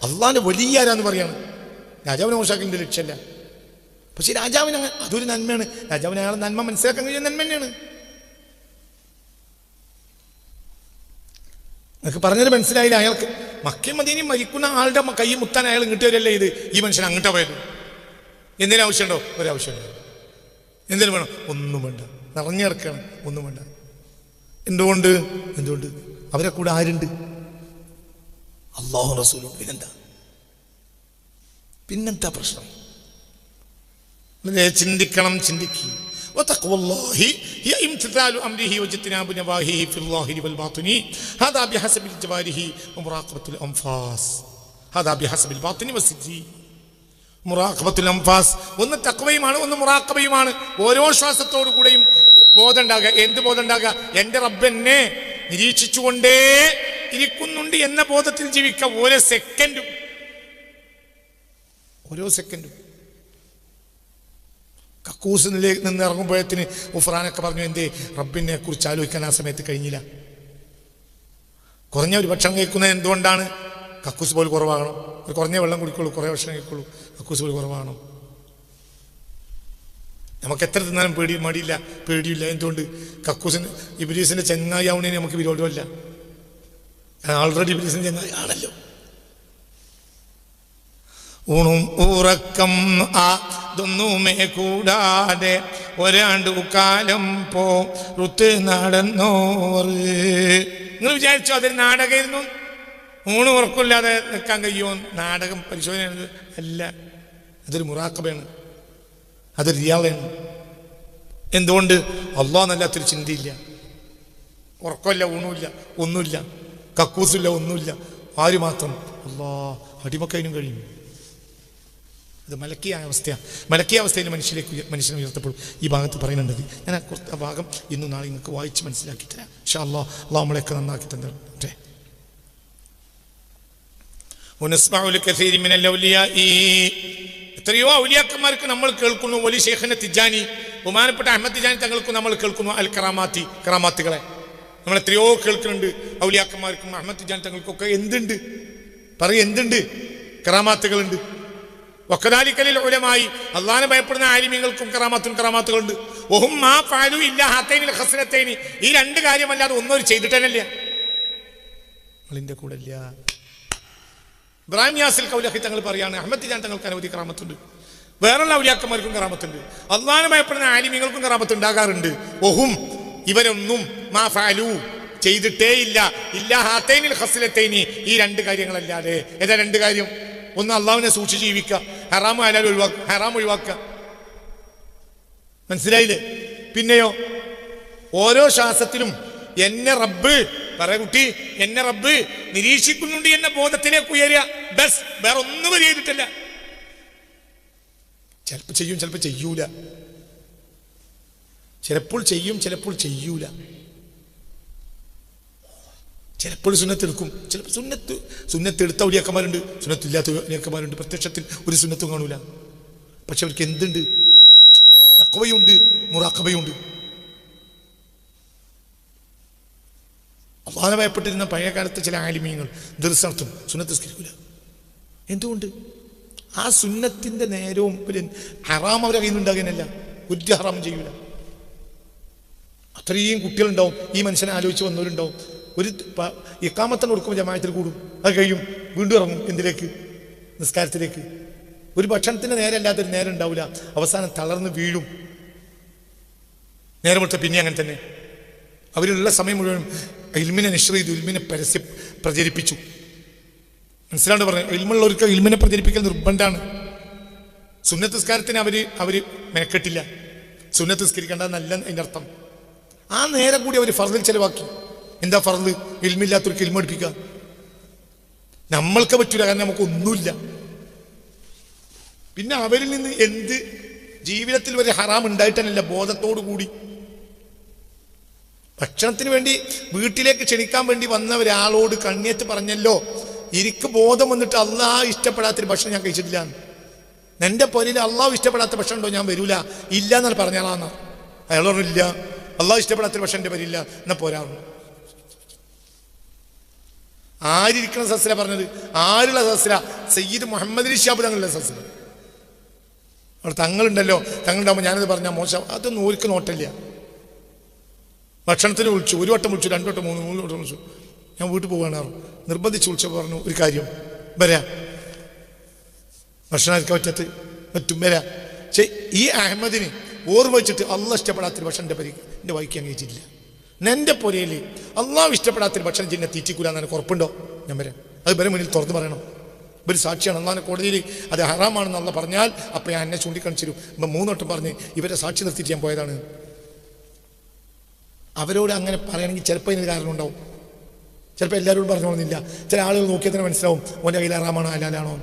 അള്ളാഹിന്റെ വലിയ ആരാന്ന് പറയാണ്. രാജാവിനെ മോശാക്കലിന്റെ ലക്ഷ്യമല്ല. പക്ഷെ രാജാവിന് അതൊരു നന്മയാണ്. രാജാവിന് അയാളെ നന്മ മനസ്സിലാക്കാൻ കഴിയുന്ന നന്മ തന്നെയാണ്. നിങ്ങൾക്ക് പറഞ്ഞത് മനസ്സിലായില്ല? അയാൾക്ക് മക്കയും മദീനയും മരിക്കുന്ന ആളുടെ കൈ മുത്താൻ അയാൾ ഇങ്ങോട്ട് വരല്ലേ ഇത്? ഈ മനുഷ്യൻ അങ്ങോട്ടാ പോയത്. എന്തെങ്കിലും ആവശ്യമുണ്ടോ? ഒരാവശ്യമില്ല. എന്തെങ്കിലും വേണം? ഒന്നും വേണ്ട. നിറഞ്ഞിറക്കണം, ഒന്നും വേണ്ട. എന്തുകൊണ്ട്? അവരെ കൂടെ ആരുണ്ട്? അല്ലാഹു റസൂലും. പിന്നെന്താ പ്രശ്നം? ചിന്തിക്കണം, ചിന്തിക്കുക. ഒന്ന് തഖ്വയുമാണ്, ഒന്ന് മുറാഖബയുമാണ്. ഓരോ ശ്വാസത്തോടു കൂടെയും ബോധം ഉണ്ടാകുക. എന്ത് ബോധം ഉണ്ടാകുക? എൻ്റെ റബ്ബ് എന്നെ നിരീക്ഷിച്ചുകൊണ്ടേ ഇരിക്കുന്നുണ്ട് എന്ന ബോധത്തിൽ ജീവിക്കുക. ഓരോ സെക്കൻഡും കക്കൂസിൽ നിന്ന് ഇറങ്ങുമ്പോഴത്തിന് ഉഫ്രാനൊക്കെ പറഞ്ഞു, എന്തേ റബ്ബിനെ കുറിച്ച് ആലോചിക്കാൻ ആ സമയത്ത് കഴിഞ്ഞില്ല. കുറഞ്ഞ ഒരു ഭക്ഷണം കഴിക്കുന്നത് എന്തുകൊണ്ടാണ്? കക്കൂസ് പോലും കുറവാകണം. ഒരു കുറഞ്ഞ വെള്ളം കുടിക്കുള്ളൂ, കുറേ ഭക്ഷണം കഴിക്കുള്ളൂ, കക്കൂസ് പോലും കുറവാകണം. നമുക്ക് എത്ര തിന്നാലും പേടിയില്ല. എന്തുകൊണ്ട്? കക്കൂസിന് ഇബ്ലീസിന്റെ ചെങ്ങായി ആവുന്നതിന് നമുക്ക് വിരോധമല്ല. ആൾറെഡി ഇബ്ലീസിന്റെ ചെങ്ങായി ആണല്ലോ. ഊണും ഉറക്കം അതൊന്നുമേ കൂടാതെ ഒരാണ്ടു കാലം റുത്ത് നടന്നോറ്. നിങ്ങൾ വിചാരിച്ചോ അതൊരു നാടകമായിരുന്നു? ഊണ് ഉറക്കമില്ലാതെ നിൽക്കാൻ കഴിയുമോ? നാടകം പരിശോധന അല്ല, അതൊരു മുറാഖബയാണ്, അതൊരു റിയാളാണ്. എന്തുകൊണ്ട്? അല്ലാഹു നല്ലാത്തൊരു ചിന്തയില്ല, ഉറക്കമില്ല, ഊണുമില്ല, ഒന്നുമില്ല, കക്കൂസില്ല, ഒന്നുമില്ല. ആര് മാത്രം? അല്ലാഹ്. അടിമക്കതിനും കഴിയും. അത് മലക്കിയ അവസ്ഥയാണ്. മലക്കിയ അവസ്ഥയിൽ മനുഷ്യനെ ഉയർത്തപ്പെടും. ഈ ഭാഗത്ത് പറയുന്നുണ്ട്. ഞാൻ ആ ഭാഗം ഇന്നും നാളെ നിങ്ങൾക്ക് വായിച്ച് മനസ്സിലാക്കി തരാം ഇൻഷാ അല്ലാഹ്. അല്ലാഹു നമ്മളെയൊക്കെ നന്നാക്കി തന്നിട്ടെ. എത്രയോ ഔലിയാക്കന്മാർക്ക് നമ്മൾ കേൾക്കുന്നു. വലി ശൈഖിനെ തിജാനി, ബഹുമാനപ്പെട്ട അഹ്മദ് തിജാനി തങ്ങൾക്കും നമ്മൾ കേൾക്കുന്നു അൽ കറാമാത്തുകളെ നമ്മൾ എത്രയോ കേൾക്കുന്നുണ്ട്. ഔലിയാക്കന്മാർക്കും അഹ്മദ് തിജാനി തങ്ങൾക്കൊക്കെ എന്തുണ്ട്? എന്തുണ്ട്? കറാമാത്തുകളുണ്ട്. വക്കദാലിക്കലിൽ ഉലമായി, അള്ളാഹനെ ഭയപ്പെടുന്ന ആലിമീങ്ങൾക്കും കറാമാത്തുകളുണ്ട്. വഹും മാ ഫഅലു ഇല്ലാ ഹാതൈനിൽ ഖസ്ലത്തൈനി, ഈ രണ്ട് കാര്യമല്ലാതെ ഒന്നും ചെയ്തിട്ടല്ല. നിങ്ങളിൻ്റെ കൂടെ ഇല്ല. ഇബ്രാഹിം യാസിൽ കൗലഹി തങ്ങൾ പറയാണ്, അഹ്മദ് തിജാനി തങ്ങൾക്ക് അനവധി കറാമത്തുണ്ട്, വേറെയുള്ള ഔലിയാക്കന്മാർക്കും കറാമത്തുണ്ട്, അള്ളാഹനെ ഭയപ്പെടുന്ന ആലിമീങ്ങൾക്കും കറാമത്ത് ഉണ്ടാകാറുണ്ട്. വഹും ഇവരൊന്നും മാ ഫഅലു ചെയ്തിട്ടേ ഇല്ല ഹാതൈനിൽ ഖസ്ലത്തൈനി, ഈ രണ്ട് കാര്യങ്ങളല്ലാതെ. ഏതാ രണ്ട് കാര്യം? ഒന്ന് അള്ളാഹുവിനെ സൂക്ഷിച്ച് ജീവിക്കുക, ഹറാം ഒഴിവാക്കുക. മനസ്സിലായില്ലേ? പിന്നെയോ ഓരോ ശ്വാസത്തിലും എന്നെ റബ്ബ് പറയാ കുട്ടി എന്നെ റബ്ബ് നിരീക്ഷിക്കുന്നുണ്ട് എന്ന ബോധത്തിലേക്ക് ഉയരുക. ബസ്, വേറെ ഒന്നും വരെ ചെയ്തിട്ടില്ല. ചിലപ്പോൾ ചെയ്യും, ചിലപ്പോൾ ചെയ്യൂല. ചിലപ്പോൾ ചെയ്യും, ചിലപ്പോൾ ചെയ്യൂല. ചിലപ്പോൾ സുന്നത്തെടുക്കും, ചിലപ്പോൾ സുന്നത്തെടുത്ത ഔലിയാക്കന്മാരുണ്ട്, സുന്നത്തില്ലാത്ത ഔലിയാക്കന്മാരുണ്ട്. പ്രത്യക്ഷത്തിൽ ഒരു സുന്നത്തും കാണൂല. പക്ഷെ അവർക്ക് എന്തുണ്ട്? തഖ്വയുണ്ട്, മുറാഖബയുണ്ട്. അള്ളാഹുവിനെ ഭയപ്പെട്ടിരുന്ന പഴയ കാലത്തെ ചില ആലിമീങ്ങൾ ദർശനത്തും സുന്നത്ത് നിസ്കരിക്കൂല. എന്തുകൊണ്ട്? ആ സുന്നത്തിന്റെ നേരവും ഹറാം അവരെ കയ്യിൽ നിന്നുണ്ടാകാനല്ല, ഒരു ഹറാമും ചെയ്യൂല. അത്രയും കുട്ടികളുണ്ടാവും, ഈ മനുഷ്യനെ ആലോചിച്ച് വന്നവരുണ്ടാവും. ഒരു ഇഖാമത്തിന് കൊടുക്കുമ്പോൾ ജമാഅത്തിൽ കൂടും, അത് കഴിയും, വീണ്ടും ഇറങ്ങും. എന്തിലേക്ക്? നിസ്കാരത്തിലേക്ക്. ഒരു ഭക്ഷണത്തിന് നേരെ അല്ലാത്തൊരു നേരം ഉണ്ടാവില്ല. അവസാനം തളർന്ന് വീഴും. നേരം വിട്ട പിന്നെ അങ്ങനെ തന്നെ. അവരുള്ള സമയം മുഴുവൻ ഇൽമിനെ നിശ്ചയ ചെയ്തു, ഇൽമിനെ പ്രചരിപ്പിച്ചു. മനസ്സിലാണ്ട് പറഞ്ഞു. ഇൽമുള്ളവർക്ക് ഇൽമിനെ പ്രചരിപ്പിക്കൽ നിർബന്ധമാണ്. സുന്നത്ത് നിസ്കാരത്തിന് അവര് മെനക്കെട്ടില്ല. സുന്നത്ത് നിസ്കരിക്കേണ്ട നല്ല അതിൻ്റെ അർത്ഥം. ആ നേരം കൂടി അവർ ഫർദിൽ ചെലവാക്കി. എന്താ ഫർദ്? ഇൽമില്ലാത്തവർക്ക് ഇൽമ പഠിപ്പിക്കുക. നമ്മൾക്ക് പറ്റൂല, കാരണം നമുക്കൊന്നുമില്ല. പിന്നെ അവരിൽ നിന്ന് എന്ത് ജീവിതത്തിൽ ഒരു ഹറാം ഉണ്ടായിട്ടല്ല, ബോധത്തോടു കൂടി ഭക്ഷണത്തിന് വേണ്ടി വീട്ടിലേക്ക് ക്ഷണിക്കാൻ വേണ്ടി വന്ന ഒരാളോട് കണ്ണിയത്ത് പറഞ്ഞല്ലോ, എനിക്ക് ബോധം വന്നിട്ട് അള്ളാഹ് ഇഷ്ടപ്പെടാത്തൊരു ഭക്ഷണം ഞാൻ കഴിച്ചിട്ടില്ല. എൻ്റെ പൊരയിൽ അള്ളാഹു ഇഷ്ടപ്പെടാത്ത ഭക്ഷണം ഉണ്ടോ? ഞാൻ വരൂല. ഇല്ല എന്നാൽ പറഞ്ഞാളാന്ന്. അയാൾ പറഞ്ഞില്ല, അള്ളാഹു ഇഷ്ടപ്പെടാത്തൊരു ഭക്ഷണം എൻ്റെ വരില്ല, എന്നാൽ പോരാറുണ്ട്. ആരിയ്ക്കണ സസ്ല പറഞ്ഞത്? ആരുള്ള സസ്ല? സയ്യിദ് മുഹമ്മദ് അലി ശിഹാബ് തങ്ങളുടെ സസ്ല. അവിടെ തങ്ങളുണ്ടല്ലോ, തങ്ങളുണ്ടാകുമ്പോൾ ഞാനത് പറഞ്ഞാൽ മോശം. അതൊന്നും ഓർക്ക് നോട്ടില്ല. ഭക്ഷണത്തിന് വിളിച്ചു, ഒരു വട്ടം വിളിച്ചു, 2 വട്ടം 3 വട്ടം വിളിച്ചു. ഞാൻ വീട്ടിൽ പോവുകയാണ്. നിർബന്ധിച്ച് വിളിച്ചപ്പോൾ പറഞ്ഞു, ഒരു കാര്യം വരാ, ഭക്ഷണം എടുക്കാൻ പറ്റും വരാ. പക്ഷേ ഈ അഹമ്മദിന് ഓർമ്മ വെച്ചിട്ട് അള്ളാഹ് ഇഷ്ടപ്പെടാത്തൊരു ഭക്ഷണം എൻ്റെ വായിക്കാൻ കഴിച്ചിട്ടില്ല. എൻ്റെ പൊരയിൽ അള്ളാഹു ഇഷ്ടപ്പെടാത്തൊരു ഭക്ഷണം ചെയ്യുന്ന തീറ്റിക്കൂല എന്ന് ഉറപ്പുണ്ടോ? ഞാൻ വരാം. അത് വരെ മുന്നിൽ തുറന്ന് പറയണം. ഇവർ സാക്ഷിയാണ്. അള്ളാഹിൻ്റെ കോടതിയിൽ അത് ഹറാമാണെന്ന് അള്ളാഹ് പറഞ്ഞാൽ അപ്പം ഞാൻ എന്നെ ചൂണ്ടിക്കാണിച്ചു. ഇപ്പം 3 വട്ടം പറഞ്ഞ് ഇവരെ സാക്ഷി നിർത്തിയിട്ട് ഞാൻ പോയതാണ്. അവരോട് അങ്ങനെ പറയുകയാണെങ്കിൽ ചിലപ്പോൾ ഇതിന് കാരണം ഉണ്ടാവും. ചിലപ്പോൾ എല്ലാവരോടും പറഞ്ഞോളുന്നില്ല. ചില ആളുകൾ നോക്കിയാൽ തന്നെ മനസ്സിലാവും ഓൻ്റെ കയ്യിൽ ഹറാമാണോ ഹലാലാണോ.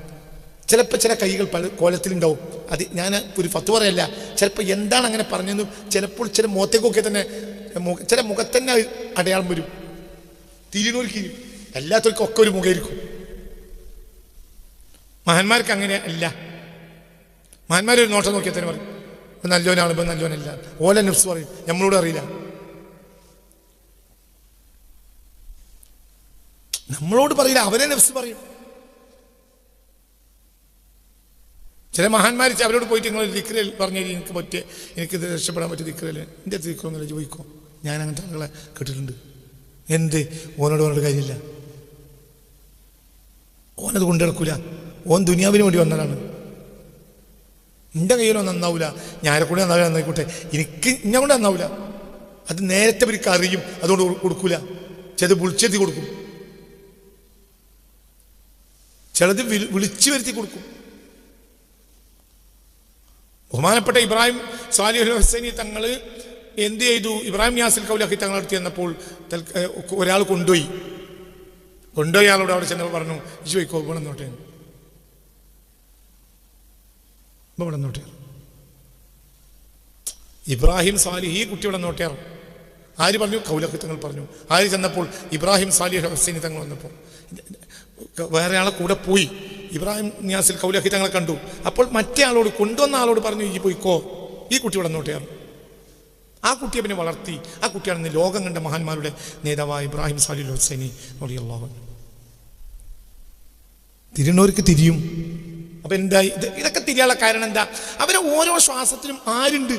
ചിലപ്പോൾ ചില കൈകൾ പല കോലത്തിലുണ്ടാവും. അത് ഞാൻ ഒരു ഫത്വ പറയല്ല. ചിലപ്പോൾ എന്താണ് അങ്ങനെ പറഞ്ഞെന്ന് ചിലപ്പോൾ ചില മുഖത്തേക്കൊക്കെ തന്നെ ചില മുഖത്തന്നെ അടയാളം വരും. തിരിനൂർക്ക് എല്ലാത്തവർക്കും ഒക്കെ ഒരു മുഖമായിരിക്കും. മഹാന്മാർക്ക് അങ്ങനെ അല്ല. മഹാന്മാരൊരു നോട്ടം നോക്കിയാൽ തന്നെ പറയും, ഇപ്പം നല്ലോനാണ്, ഇപ്പം നല്ലോനല്ല. ഓല നെഫ്സ് പറയും, നമ്മളോട് അറിയില്ല. നമ്മളോട് പറയില്ല, അവരെ നെഫ്സ് പറയും. ചില മഹാന്മാർ അവരോട് പോയിട്ട് നിങ്ങൾ ദിക്റിൽ പറഞ്ഞു എനിക്ക് പറ്റിയ, എനിക്കിത് രക്ഷപ്പെടാൻ പറ്റിയ ദിക്റല്ലേ, എൻ്റെ ദിക്റൊന്നുമില്ല, ചോദിക്കോ. ഞാൻ അങ്ങനത്തെ ആളുകളെ കേട്ടിട്ടുണ്ട്. എന്ത്? ഓനോട് പറഞ്ഞിട്ട് കാര്യമില്ല. ഓനത് കൊണ്ടു നടക്കൂല. ഓൻ ദുനിയാവിന് വേണ്ടി വന്നതാണ്. എൻ്റെ കയ്യിലോ നന്നാവൂല, ഞാനെ കൂടെ നന്നാവില്ല, നന്നായിക്കോട്ടെ, എന്നെ കൊണ്ട് നന്നാവൂല. അത് നേരത്തെ അവർക്ക് അറിയും, അതുകൊണ്ട് കൊടുക്കൂല. ചിലത് വിളിച്ചെത്തി കൊടുക്കും, ചിലത് വിളിച്ചു വരുത്തി കൊടുക്കും. ബഹുമാനപ്പെട്ട ഇബ്രാഹിം സാലിഹ് അൽ ഹുസൈനി തങ്ങൾ എന്ത് ചെയ്തു? ഇബ്രാഹിം യാസിൽ കൗലാഖി തങ്ങൾ അടുത്ത് ചെന്നപ്പോൾ ഒരാൾ കൊണ്ടുപോയി ആളോട് അവിടെ ചെന്നപ്പോൾ പറഞ്ഞു, ചോദിക്കോ ഇവിടെ നോട്ടെ, ഇവിടെ നോട്ടെ. ഇബ്രാഹിം സാലിഹ് ഈ കുട്ടി ഇവിടെ നോട്ടേർ. ആര് പറഞ്ഞു? കൗലാഖി തങ്ങൾ പറഞ്ഞു. ആര് ചെന്നപ്പോൾ? ഇബ്രാഹിം സാലിഹ് അൽ ഹുസൈനി തങ്ങൾ വന്നപ്പോൾ വേറെ ആളെ കൂടെ പോയി. ഇബ്രാഹിം നിയാസിൽ കൗലാഖി തങ്ങളെ കണ്ടു. അപ്പോൾ മറ്റേ ആളോട്, കൊണ്ടുവന്ന ആളോട് പറഞ്ഞു, ഈ പോയിക്കോ, ഈ കുട്ടി ഇവിടെ നോട്ടേർ. ആ കുട്ടിയെ പിന്നെ വളർത്തി. ആ കുട്ടിയാണ് ഇന്ന് ലോകം കണ്ട മഹാന്മാരുടെ നേതാവായ ഇബ്രാഹിം സാലിഹ് ഹുസൈനി റളിയല്ലാഹു അൻഹു. തിരിയുന്നവർക്ക് തിരിയും. അപ്പൊ എന്താ ഇതൊക്കെ തിരിയാനുള്ള കാരണം എന്താ? അവരെ ഓരോ ശ്വാസത്തിലും ആരുണ്ട്?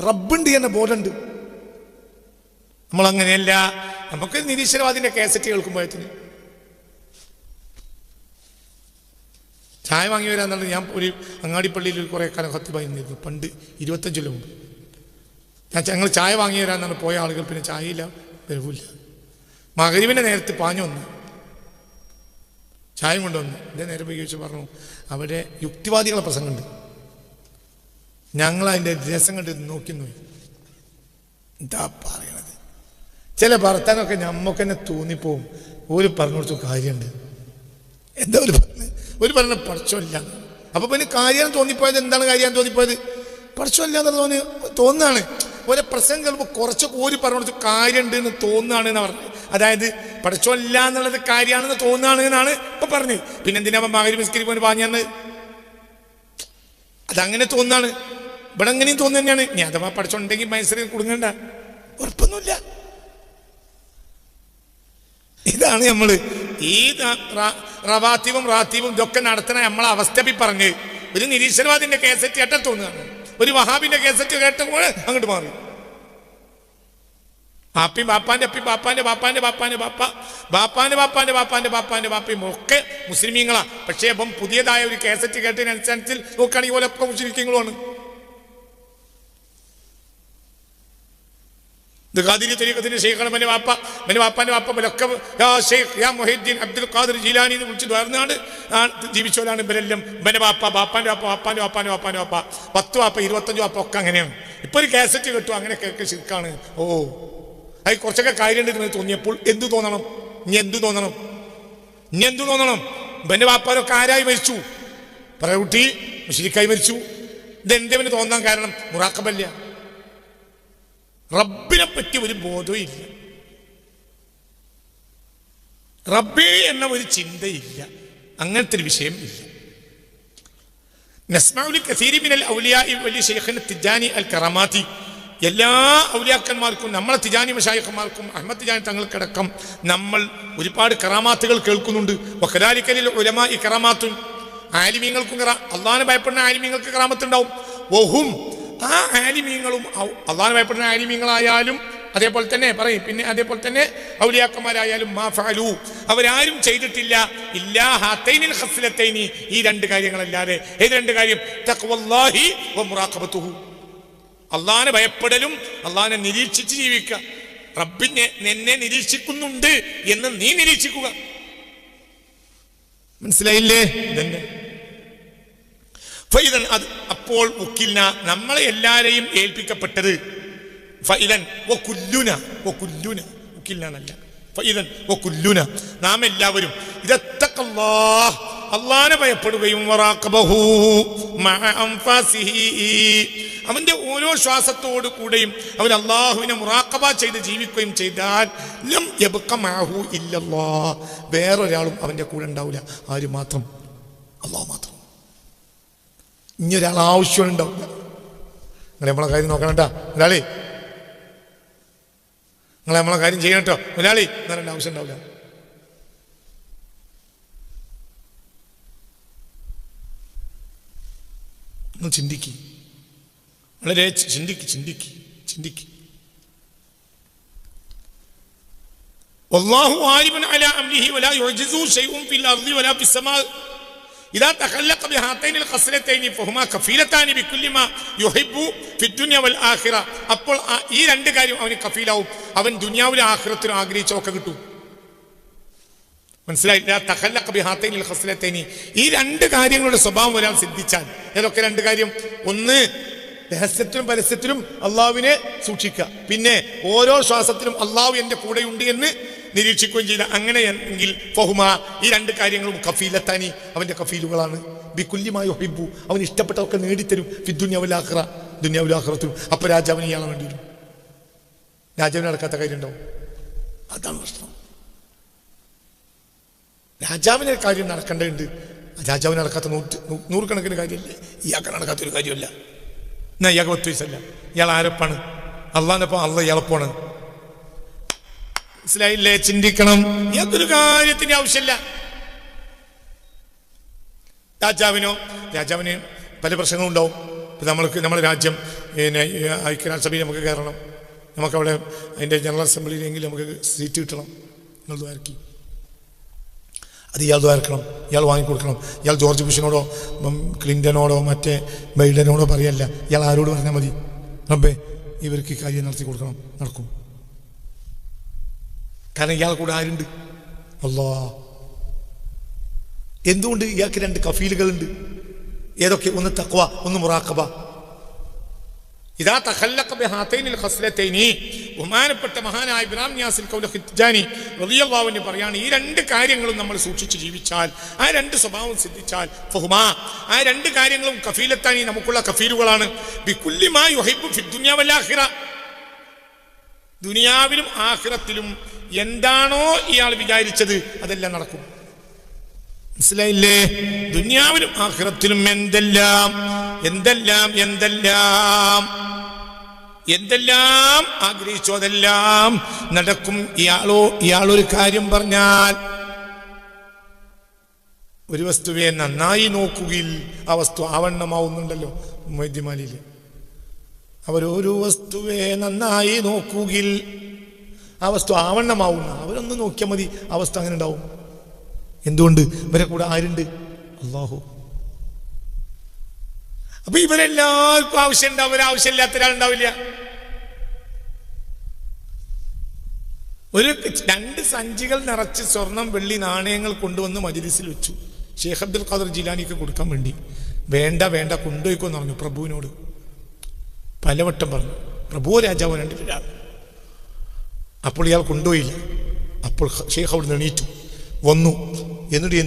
റബ്ബുണ്ട് എന്ന ബോധമുണ്ട്. നമ്മളങ്ങനെയല്ല. നമുക്ക് നിരീശ്വരവാദിന്റെ കാസറ്റ് കേൾക്കുമ്പോഴത്തിന് ചായ വാങ്ങി വരാന്നുള്ളത്. ഞാൻ ഒരു അങ്ങാടിപ്പള്ളിയിൽ കുറേ കാലം ഖത്തീബായി നിന്നിരുന്നു, പണ്ട് 25 കൊല്ലം മുമ്പ്. ഞങ്ങൾ ചായ വാങ്ങി വരാമെന്നാണ് പോയ ആളുകൾ പിന്നെ ചായയില്ല, വരവില്ല. മഗ്‌രിബിന്റെ നേരത്ത് പാഞ്ഞു വന്നു, ചായം കൊണ്ടുവന്നു. എൻ്റെ നേരെ പോയി ചോദിച്ചു, പറഞ്ഞു അവിടെ യുക്തിവാദികളെ പ്രസംഗമുണ്ട്. ഞങ്ങളതിൻ്റെ രസം കണ്ട് നോക്കി. എന്താ പറയണത്? ചില ഭർത്താനൊക്കെ ഞമ്മക്ക് തന്നെ തോന്നിപ്പോവും ഒരു പറഞ്ഞു കൊടുത്ത കാര്യമുണ്ട്. എന്താ ഒരു പറഞ്ഞ പഠിച്ചല്ല. അപ്പൊ പിന്നെ കാര്യം തോന്നിപ്പോയത് എന്താണ്? കാര്യം തോന്നിപ്പോയത് പഠിച്ചല്ല എന്നുള്ളത് തോന്നുകയാണ്. ഓരോ പ്രസംഗം കേൾക്കുമ്പോൾ കുറച്ചൊക്കെ ഒരു പറഞ്ഞു കൊടുത്ത് കാര്യമുണ്ട് എന്ന് തോന്നുകയാണ് എന്ന് പറഞ്ഞു. അതായത് പഠിച്ചല്ല എന്നുള്ളത് കാര്യമാണെന്ന് തോന്നുകയാണ് എന്നാണ് ഇപ്പൊ പറഞ്ഞത്. പിന്നെ എന്തിനാ മകരി മിസ്കരിപ്പോന് പറഞ്ഞത്? അതങ്ങനെ തോന്നാണ്. ഇവിടെ അങ്ങനെയും തോന്നുന്നു തന്നെയാണ്. ഇനി അഥവാ പഠിച്ചോണ്ടെങ്കിൽ മനസ്സിൽ കുടുങ്ങണ്ട, ഉറപ്പൊന്നുമില്ല. ഇതാണ് നമ്മള് ഈ റവാത്തീവും റാത്തീവും ഇതൊക്കെ നടത്തണ നമ്മളെ അവസ്ഥ പറഞ്ഞ് ഒരു നിരീശ്വരവാദിന്റെ കേസറ്റ് കേട്ടാൽ തോന്നുകയാണ്, ഒരു വഹാബിന്റെ കേസറ്റ് കേട്ടപ്പോൾ അങ്ങോട്ട് മാറി. ബാപ്പിയും ബാപ്പാന്റെ അപ്പി ബാപ്പാന്റെ ബാപ്പാന്റെ ബാപ്പാന്റെ ബാപ്പ ബാപ്പാന്റെ ബാപ്പാന്റെ ബാപ്പാന്റെ ബാപ്പാന്റെ ബാപ്പയും ഒക്കെ മുസ്ലിമീങ്ങളാ. പക്ഷേ അപ്പം പുതിയതായ ഒരു കേസറ്റ് കേട്ടതിനനുസരിച്ച് നോക്കുകയാണെങ്കിൽ ഓലൊക്കെ മുസ്ലിമീങ്ങളുമാണ്. ഖാദിരി തരീഖത്തിന്റെ ഷെയ്ഖാണ് എൻ്റെ വാപ്പ, എൻ്റെ വാപ്പാന്റെ വാപ്പ ഇവരൊക്കെ യാ ഷെയ്ഖ് യാ മുഹീദ്ദീൻ അബ്ദുൽ ഖാദിർ ജീലാനി എന്ന് വിളിച്ച് ദ്വാരനാട് ജീവിച്ചവരാണ് ഇവരെല്ലാം. എൻ്റെ വാപ്പ ബാപ്പാന്റെ വാപ്പ വാപ്പാന്റെ വാപ്പാന്റെ വാപ്പാന്റെ വാപ്പ 10 വാപ്പ 25 വാപ്പ ഒക്കെ അങ്ങനെയാണ്. ഇപ്പൊ ഒരു കാസറ്റ് കിട്ടും, അങ്ങനെ കേൾക്ക് ശിർക്കാണ്. ഓ അത് കുറച്ചൊക്കെ കാര്യമുണ്ടെന്ന് തോന്നിയപ്പോൾ എന്തു തോന്നണം? ഇനി എന്തു തോന്നണം? ഇനി എന്തു തോന്നണം? എൻ്റെ വാപ്പാരൊക്കെ ആരായി മരിച്ചു? പറകുട്ടി മുശ്രിക്കായി മരിച്ചു. ഇതെന്തെന്ന് തോന്നാൻ കാരണം മുറാഖബല്ല, റബ്ബിനെ പറ്റി ഒരു ബോധവും ഇല്ല, റബ്ബേ എന്ന ഒരു ചിന്തയില്ല, അങ്ങനത്തെ ഒരു വിഷയം ഇല്ല. നസ്മഉൽ കസീരി മിനൽ ഔലിയാഇ വലിയ ശൈഖുന തിജാനി അൽ കറാമാത്തി, എല്ലാ ഔലിയാക്കന്മാർക്കും നമ്മളെ തിജാനി മശായിഖന്മാർക്കും അഹ്മദ് തിജാനി തങ്ങൾക്കടക്കം നമ്മൾ ഒരുപാട് കറാമാത്തുകൾ കേൾക്കുന്നുണ്ട്. വഖദാലികലിൽ ഉലമാഇ കറാമാത്തുൻ, ആലിമീങ്ങൾക്കും അള്ളാഹനെ ഭയപ്പെടുന്ന ആലിമീങ്ങൾക്ക് കറാമത്തുണ്ടാവും. വഹും, ആ ആലിമീങ്ങളും അള്ളാഹനെ ഭയപ്പെടുന്ന ആലിമീങ്ങളായാലും അതേപോലെ തന്നെ പറയും, പിന്നെ അതേപോലെ തന്നെ ഔലിയാക്കന്മാരായാലും മാ ഫഅലു, അവരാരും ചെയ്തിട്ടില്ല ഇല്ലാ ഹാതൈനിൽ ഖസ്ലത്തൈനി, ഈ രണ്ട് കാര്യങ്ങളല്ലാതെ. ഏത് രണ്ട് കാര്യം? തഖ്വല്ലാഹി വ മുറാഖബതുഹു, അള്ളാഹനെ ഭയപ്പെടലും അള്ളാഹനെ നിരീക്ഷിച്ച് ജീവിക്കുക. റബ്ബിനെ നിന്നെ നിരീക്ഷിക്കുന്നുണ്ട് എന്ന് നീ നിരീക്ഷിക്കുക. മനസ്സിലായില്ലേ? ഇതന്നെ. ഫൈദൻ, അത് അപ്പോൾ വക്കിൽന, നമ്മളെ എല്ലാരെയും ഏൽപ്പിക്കപ്പെട്ടത്. ഫൈദൻ വകുല്ലുന, വകുല്ലുന വക്കിൽനല്ല, ഫൈദൻ വകുല്ലുന, നാം എല്ലാവരും ഇദത്തഖല്ലാഹ്, അല്ലാഹനെ ഭയപ്പെടുകയും വറാഖബഹു മഅ അൻഫാസിഹി, അവന്റെ ഓരോ ശ്വാസത്തോടു കൂടെയും അവൻ അല്ലാഹുവിനെ മുറാഖബ ചെയ്ത് ജീവിക്കുകയും ചെയ്താൽ ലം യബ്ഖ മഅഹു ഇല്ലല്ലാഹ്, വേറൊരാളും അവന്റെ കൂടെ ഉണ്ടാവില്ല. ആര് മാത്രം? അല്ലാഹു മാത്രം. ഇനി ഒരാൾ ആവശ്യമുണ്ടാവില്ല. നിങ്ങൾ നമ്മളെ കാര്യം നോക്കണം കേട്ടോ ഒരാളെ, നിങ്ങൾ നമ്മളെ കാര്യം ചെയ്യണം കേട്ടോ ഒരാളെ, എന്നാലും ആവശ്യം ഉണ്ടാവില്ല. ഒന്ന് ചിന്തിക്ക്, വളരെ ചിന്തിക്ക്. വല്ലാഹു ആലിമുൻ അലാ അംരിഹി വലാ യുഅ്ജിസു ശൈഉൻ ഫിൽ അർളി വലാ ഫിസ് സമാ ഇദാ തഖല്ലഖ ബിഹാതൈനിൽ ഖസ്ലതൈനി ഫഹുമാ കഫീലതാനി ബികുല്ലി മാ യുഹിബ്ബു ഫിദ്ദുനിയ വൽ ആഖിറ. അപ്പോൾ ഈ രണ്ട് കാര്യം അവന് കഫീലാവും, അവൻ ദുനിയാവിലും ആഖിറത്തിലും ആഗ്രഹിച്ചൊക്കെ കിട്ടും. മനസ്സിലായില്ല? തഖല്ലഖ ബിഹാതൈനിൽ ഖസ്ലതൈനി, ഈ രണ്ട് കാര്യങ്ങളുടെ സ്വഭാവം ഒരാൾ സിദ്ധിച്ചാൽ. ഏതൊക്കെ രണ്ട് കാര്യം? ഒന്ന്, രഹസ്യത്തിലും പരസ്യത്തിലും അള്ളാഹുവിനെ സൂക്ഷിക്കുക, പിന്നെ ഓരോ ശ്വാസത്തിലും അള്ളാഹു എൻ്റെ കൂടെയുണ്ട് എന്ന് നിരീക്ഷിക്കുകയും ചെയ്ത. അങ്ങനെയെങ്കിൽ ഫഹുമ, ഈ രണ്ട് കാര്യങ്ങളും കഫീലത്താനി, അവന്റെ കഫീലുകളാണ്. ബികുല്ലി മാ യുഹിബ്ബു, അവൻ ഇഷ്ടപ്പെട്ടതൊക്കെ നേടിത്തരും. ഫിദ്ദുനിയ വൽ ആഖിറ, ദുനിയാവിലും ആഖിറത്തിലും. അപ്പൊ രാജാവിന് ഇയാളെ വേണ്ടി വരും. രാജാവിന് നടക്കാത്ത കാര്യം ഉണ്ടാവും. അതാണ് പ്രശ്നം. രാജാവിന് കാര്യം നടക്കേണ്ടതുണ്ട്, രാജാവിന് നടക്കാത്ത നൂറുകണക്കിന് കാര്യമില്ലേ? ഇയാൾക്ക് നടക്കാത്തൊരു കാര്യമല്ല. എന്നാ ഇയാൾക്ക് 10 വയസ്സല്ല, ഇയാൾ ആരപ്പാണ്? അള്ളാഹിനൊപ്പം അള്ള ഇയാളപ്പാണ്. മനസ്സിലായില്ലേ? ചിന്തിക്കണം. യാതൊരു കാര്യത്തിന്റെ ആവശ്യമില്ല. രാജാവിന് പല പ്രശ്നങ്ങളും ഉണ്ടാവും. ഇപ്പം നമ്മുടെ രാജ്യം പിന്നെ ഐക്യരാഷ്ട്രസഭയിൽ നമുക്ക് കയറണം, നമുക്കവിടെ അതിൻ്റെ ജനറൽ അസംബ്ലിയിലെങ്കിലും നമുക്ക് സീറ്റ് കിട്ടണം. നിങ്ങൾ ദ്വാരക്കി, അത് ഇയാൾ ദ്വാരക്കണം, ഇയാൾ വാങ്ങിക്കൊടുക്കണം. ഇയാൾ ജോർജ് ബുഷിനോടോ ക്ലിൻ്റനോടോ മറ്റേ ബൈഡനോടോ പറയല്ല, ഇയാൾ ആരോട് പറഞ്ഞാൽ മതി? റബ്ബേ ഇവർക്ക് ഈ കാര്യം നടത്തി കൊടുക്കണം, നടക്കും. കാരണം ഇയാൾ കൂടെ ആരുണ്ട്? അല്ലാഹ്. എന്തുകൊണ്ട്? ഇയാൾക്ക് രണ്ട് കഫീലുകളുണ്ട്. ഏതൊക്കെ? ഒന്ന് തഖ്വ, ഒന്ന് മുറാഖബ. ഇദാ തഖല്ലഖ ബിഹാതൈനിൽ ഖസ്ലതൈനി ബഹുമാനപ്പെട്ട മഹാനായ ഇബ്രാഹിം നിയാസിൽ കൗലഖി തിജാനി റളിയല്ലാഹു അൻഹു പറയാണ്, ഈ രണ്ട് കാര്യങ്ങളും നമ്മൾ സൂക്ഷിച്ച് ജീവിച്ചാൽ, ആ രണ്ട് സ്വഭാവം സിദ്ധിച്ചാൽ, ഫഹുമാ, ആ രണ്ട് കാര്യങ്ങളും കഫീലത്താനി, നമുക്കുള്ള കഫീലുകളാണ്, ബികുല്ലി മാ യുഹിബ്ബു ഫി ദുനിയാ വൽ ആഖിറ, ദുനിയാവിലും ആഖിറത്തിലും എന്താണോ ഇയാൾ വിചാരിച്ചത് അതെല്ലാം നടക്കും. മനസ്സിലായില്ലേ? ദുനിയാവിലും ആഖിറത്തിലും എന്തെല്ലാം എന്തെല്ലാം എന്തെല്ലാം എന്തെല്ലാം ആഗ്രഹിച്ചു അതെല്ലാം നടക്കും. ഇയാളൊരു കാര്യം പറഞ്ഞാൽ, ഒരു വസ്തുവെ നന്നായി നോക്കുകയിൽ ആ വസ്തു ആവണ്ണമാവുന്നുണ്ടല്ലോ മൊയ്തിമാലിയിൽ. അവരൊരു വസ്തുവെ നന്നായി നോക്കുകയിൽ ആ വസ്തു ആവണ്ണമാവുന്ന, അവരൊന്ന് നോക്കിയാൽ മതി ആ വസ്തു അങ്ങനെ ഉണ്ടാവും. എന്തുകൊണ്ട്? ഇവരെ കൂടെ ആരുണ്ട്? അല്ലാഹു. അപ്പൊ ഇവരെല്ലാവർക്കും ആവശ്യമുണ്ട്, അവരാവശ്യമില്ലാത്ത ഒരാളുണ്ടാവില്ല. ഒരു 2 സഞ്ചികൾ നിറച്ച് സ്വർണം വെള്ളി നാണയങ്ങൾ കൊണ്ടുവന്ന് മജ്‌ലിസിൽ വെച്ചു. ഷെയ്ഖ് അബ്ദുൽ ഖാദർ ജിലാനിക്ക് കൊടുക്കാൻ വേണ്ടി. വേണ്ട വേണ്ട, കൊണ്ടുപോയിക്കോന്ന് പറഞ്ഞു പ്രഭുവിനോട്. പലവട്ടം പറഞ്ഞു. പ്രഭു രാജാവ് രണ്ടിലാണ്. അപ്പോൾ ഇയാൾ കൊണ്ടുപോയില്ല. അപ്പോൾ ഷെയ്ഖ് അവിടെ എണീറ്റു വന്നു. എന്നിട്ട്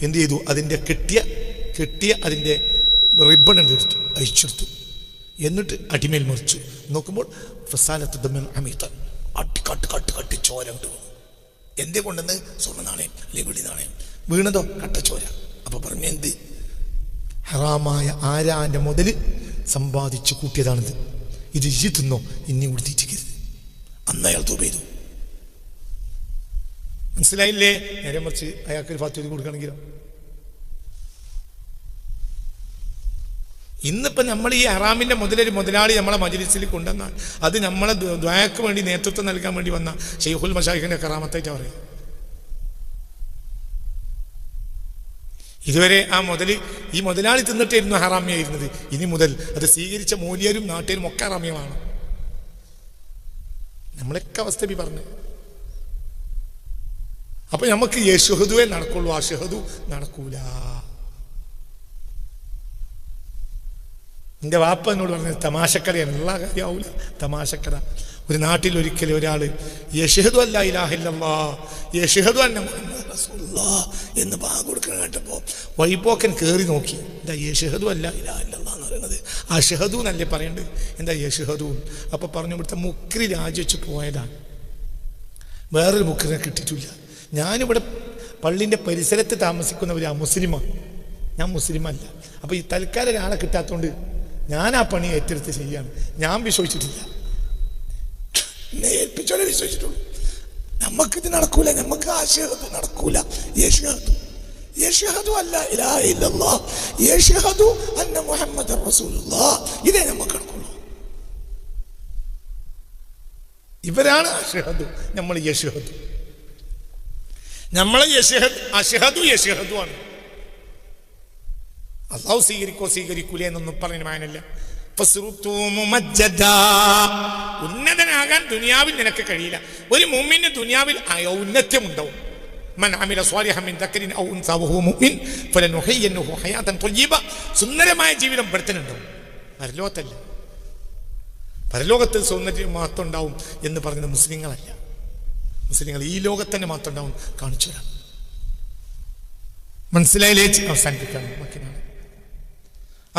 എന്ത് ചെയ്തു? അതിൻ്റെ കെട്ടിയ അതിൻ്റെ റിബൺ എടുത്തു, അഴിച്ചെടുത്തു. എന്നിട്ട് അടിമേൽ മറിച്ചു. നോക്കുമ്പോൾ ഫസാലത്ത് ദമൻ അമീതൻ, കട്ടി ചോര ഉണ്ട്. എന്തേ കൊണ്ടെന്ന്? സ്വർണ്ണ നാണയം അല്ലെങ്കിൽ വെള്ളി നാണയം. വീണതോ കട്ടച്ചോര. അപ്പൊ പറഞ്ഞു, എന്ത് ഹറാമായ ആരാന്റെ മുതൽ സമ്പാദിച്ചു കൂട്ടിയതാണിത്, ഇത് ഇജ്ജി തിന്നോ, ഇനി കൂടി തീറ്റിക്കരുത്. അന്ന് അയാൾ തൗബ ചെയ്തു. മനസ്സിലായില്ലേ? നേരെ മറിച്ച് അയാൾക്ക് ഫാത്തിഹ കൊടുക്കണമെങ്കിലോ? ഇന്നിപ്പോൾ നമ്മൾ ഈ ഹറാമിൻ്റെ മുതലാളി നമ്മളെ മജ്‌ലിസിൽ കൊണ്ടുവന്നാൽ അത് നമ്മളെ ദുആക്ക് വേണ്ടി നേതൃത്വം നൽകാൻ വേണ്ടി വന്ന ശൈഖുൽ മശായിഖിന്റെ കറാമത്തായിട്ട് പറയും. ഇതുവരെ ഈ മുതലാളി തിന്നിട്ടായിരുന്നു ഹറാമിയായിരുന്നത്. ഇനി മുതൽ അത് സ്വീകരിച്ച മൂല്യരും നാട്ടുകാരും ഒക്കെ ഹറാമികളാണ്. നമ്മളൊക്കെ അവസ്ഥ പറഞ്ഞു. അപ്പൊ നമുക്ക് യശ്ഹദുവേ നടക്കുള്ളൂ, ആ ഷഹദു നടക്കൂല. എൻ്റെ വാപ്പ എന്നോട് പറഞ്ഞത് തമാശക്കഥയാണ്, എല്ലാ കാര്യമാവൂല, തമാശക്കഥ. ഒരു നാട്ടിൽ ഒരിക്കലും ഒരാൾ യശ്ഹദു അല്ലാ ഇലാഹ ഇല്ലല്ലാഹ് യശ്ഹദു അന്ന മുഹമ്മദ് റസൂലുള്ളാഹ് എന്ന് ബാങ്ക് കൊടുക്കണം കേട്ടപ്പോൾ വൈപോക്കൻ കയറി നോക്കി. എന്താ യശ്ഹദു അല്ലാ ഇലാഹ ഇല്ലല്ലാഹ് എന്ന് പറയുന്നത്? അശ്ഹദു എന്നല്ലേ പറയേണ്ടത്, എന്താ യശ്ഹദു? അപ്പോൾ പറഞ്ഞു, ഇവിടുത്തെ മുക്രി രാജിവെച്ച് പോയതാണ്, വേറൊരു മുക്രിനെ കിട്ടിയിട്ടില്ല. ഞാനിവിടെ പള്ളിൻ്റെ പരിസരത്ത് താമസിക്കുന്നവരാ, മുസ്ലിമാണ്, ഞാൻ മുസ്ലിമല്ല. അപ്പോൾ ഈ തൽക്കാലം ഒരാളെ കിട്ടാത്തതുകൊണ്ട് ഞാൻ ആ പണി ഏറ്റെടുത്ത് ചെയ്യാണ്. ഞാൻ വിശ്വസിച്ചിട്ടില്ല, എന്നെ ഏൽപ്പിച്ചോടെ വിശ്വസിച്ചിട്ടുള്ളൂ. നമുക്കിത് നടക്കൂല, നമുക്ക് ആ യശ്ഹദു നടക്കൂല. യശ്ഹദു അല്ലാ ഇലാഹ ഇല്ലല്ലാഹ് യശ്ഹദു അന്ന മുഹമ്മദർ റസൂലുള്ളാഹ്, ഇതേ നമുക്ക് നടക്കുള്ളൂ. ഇവരാണ് അശ്ഹദു, നമ്മൾ യശ്ഹദു. നമ്മളെ അശ്ഹദു യശ്ഹദു ആണ്. അല്ലാഹു സ്വീകരിക്കൂല എന്നൊന്നും പറഞ്ഞ മാനല്ല. ഉന്നതനാകാൻ ദുനിയാവിൽ നിനക്ക് കഴിയില്ല. ഒരു മുഅ്മിന് ദുനിയാവിൽ ഔന്നത്യമുണ്ടാവും. മൻ അമില സ്വാലിഹൻ മിൻ ദക്കരിൻ ഔ ഉൻസാ വഹുവ മുഅ്മിൻ ഫലനുഹയ്യിന്നഹു ഹയാതൻ ത്വയ്യിബ. സുന്ദരമായ ജീവിതം പെടുത്തുന്നുണ്ടാവും, പരലോകത്തല്ല. പരലോകത്ത് സൗന്ദര്യം മാത്രം ഉണ്ടാവും എന്ന് പറയുന്നത് മുസ്ലിങ്ങളല്ല. മുസ്ലിങ്ങൾ ഈ ലോകത്തന്നെ മാത്രം ഉണ്ടാവും, കാണിച്ചു തരാം. മനസ്സിലായില്ലേ? അവസാനിപ്പിക്കണം മക്കനാണ്.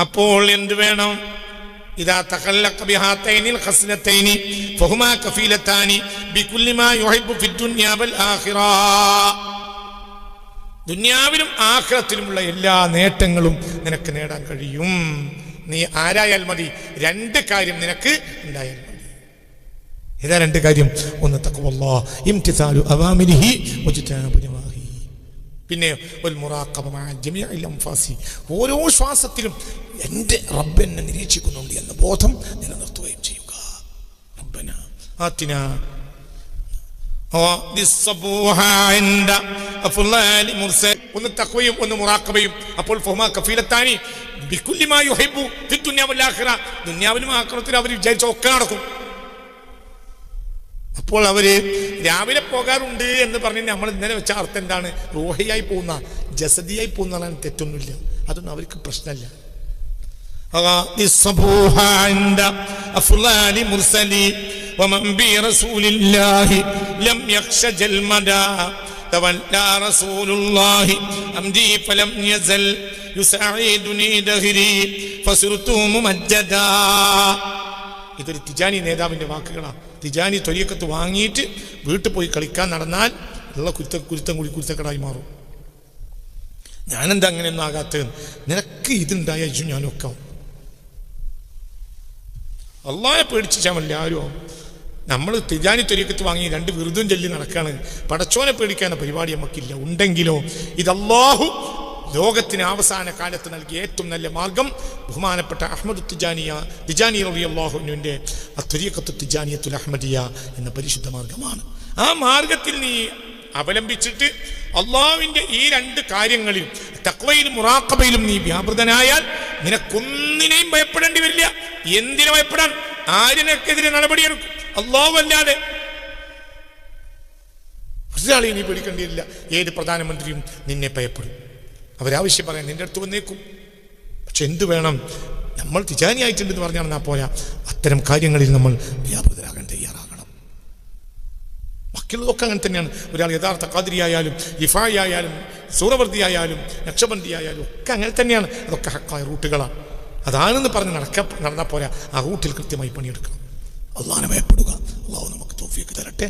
അപ്പോൾ എന്ത് വേണം? ഇദാ തഖല്ലഖ ബിഹാതൈനിൽ ഖസ്ലതൈനി ഫഹുമാ കഫീലതാനി ബികുല്ലി മാ യുഹിബ്ബു ഫിദ്ദുനിയാ വൽ ആഖിറ. ദുനിയാവിലും ആഖിറത്തിലുമുള്ള എല്ലാ നേട്ടങ്ങളും നിനക്ക് നേടാൻ കഴിയും. നീ ആരായാൽ മതി, 2 കാര്യം നിനക്ക് ഉണ്ടായാൽ മതി. ഏതാ 2 കാര്യം? ഒന്ന് തഖ്വല്ലാഹ്, ഇംതിസാലു അവാമിരിഹി വജ്തനാബു നവാഹി. പിന്നെ ഓരോ ശ്വാസത്തിലും എൻ്റെ റബ്ബ് എന്നെ നിരീക്ഷിക്കുന്നുണ്ട് എന്ന ബോധം നിലനിർത്തുകയും ചെയ്യുക. റബ്ബനാ ആതിനാ ഒന്ന് തഖ്വയും ഒന്ന് മുറാഖബയും. അപ്പോൾ ഫഹുമാ കഫീലത്താനി ബികുല്ലി മാ യുഹിബ്ബു ഫിദ്ദുനിയാ വൽ ആഖിറ. ദുനിയാവിലും ആഖിറത്തിലും അവർ വിചാരിച്ച ഒക്കെ നടക്കും. അപ്പോൾ അവര് രാവിലെ പോകാറുണ്ട് എന്ന് പറഞ്ഞ് നമ്മൾ ഇന്നലെ വെച്ച അർത്ഥം എന്താണ്? റൂഹിയായി പോകുന്ന, ജസദിയായി പോകുന്നതാണ്, തെറ്റൊന്നുമില്ല, അതൊന്നും അവർക്ക് പ്രശ്നമല്ല. വമൻ ബി റസൂലില്ലാഹി ലം യഖ്ശ ജൽമദാ തവല്ലാ റസൂലുള്ളാഹി അംജി ഫലം യസൽ യുസഈദുനി ദഹരി ഫസുർതു മുമജ്ജദാ. ഇതൊരു തിജാനി നേതാവിന്റെ വാക്കുകളാണ്. തിജാനി ത്വരീഖത്ത് വാങ്ങിയിട്ട് വീട്ടിൽ പോയി കളിക്കാൻ നടന്നാൽ ഉള്ള കുരുത്തക്കടായി മാറും. ഞാനെന്താ അങ്ങനെയൊന്നും ആകാത്തത്? നിനക്ക് ഇതുണ്ടായ ഞാനൊക്കെ അള്ളാഹെ പേടിച്ചാൽ മതി ആരും. നമ്മൾ തിജാനി ത്വരീഖത്ത് വാങ്ങി 2 വിറുതും ചൊല്ലി നടക്കാണ്. പടച്ചോനെ പേടിക്കാന പരിപാടി നമുക്കില്ല. ഉണ്ടെങ്കിലോ ഇത് അല്ലാഹു ലോകത്തിന് അവസാന കാലത്ത് നൽകിയ ഏറ്റവും നല്ല മാർഗം ബഹുമാനപ്പെട്ട അഹ്മദ് തിജാനി റളിയല്ലാഹു അൻഹുവിന്റെ ത്വരീഖത്തു തിജാനിയത്തുൽ അഹ്മദിയ എന്ന പരിശുദ്ധ മാർഗമാണ്. ആ മാർഗത്തിൽ നീ അവലംബിച്ചിട്ട് അള്ളാഹുവിന്റെ ഈ 2 കാര്യങ്ങളിലും തഖ്വയിലും മുറാഖബയിലും നീ വ്യാപൃതനായാൽ നിനക്കൊന്നിനെയും ഭയപ്പെടേണ്ടി വരില്ല. എന്തിനു ഭയപ്പെടാൻ? ആരിനെക്കെതിരെ നടപടിയെടുക്കും? അള്ളാഹു അല്ലാതെ ഒരാളെയും നീ പേടിക്കേണ്ടിയില്ല. ഏത് പ്രധാനമന്ത്രിയും നിന്നെ ഭയപ്പെടും. അവരാവശ്യം പറയാൻ നിന്റെ അടുത്ത് വന്നേക്കും. പക്ഷെ എന്തു വേണം? നമ്മൾ തിജാനിയായിട്ടുണ്ടെന്ന് പറഞ്ഞാൽ പോരാ, അത്തരം കാര്യങ്ങളിൽ നമ്മൾ വ്യാപൃതരാകാൻ തയ്യാറാകണം. ബാക്കിയുള്ളതൊക്കെ അങ്ങനെ തന്നെയാണ്. ഒരാൾ യഥാർത്ഥ ഖാദിരിയായാലും ഇഫായി ആയാലും സൂറവർദിയായാലും നക്ഷബന്ദിയായാലും ഒക്കെ അങ്ങനെ തന്നെയാണ്. അതൊക്കെ ഹക്കായ റൂട്ടുകളാണ്. അതാണെന്ന് പറഞ്ഞ് നടന്നാൽ പോരാ, ആ റൂട്ടിൽ കൃത്യമായി പണിയെടുക്കണം. അള്ളാഹുവിനെ ഭയപ്പെടുക. അള്ളാഹു നമുക്ക് തൗഫീഖ് തരട്ടെ.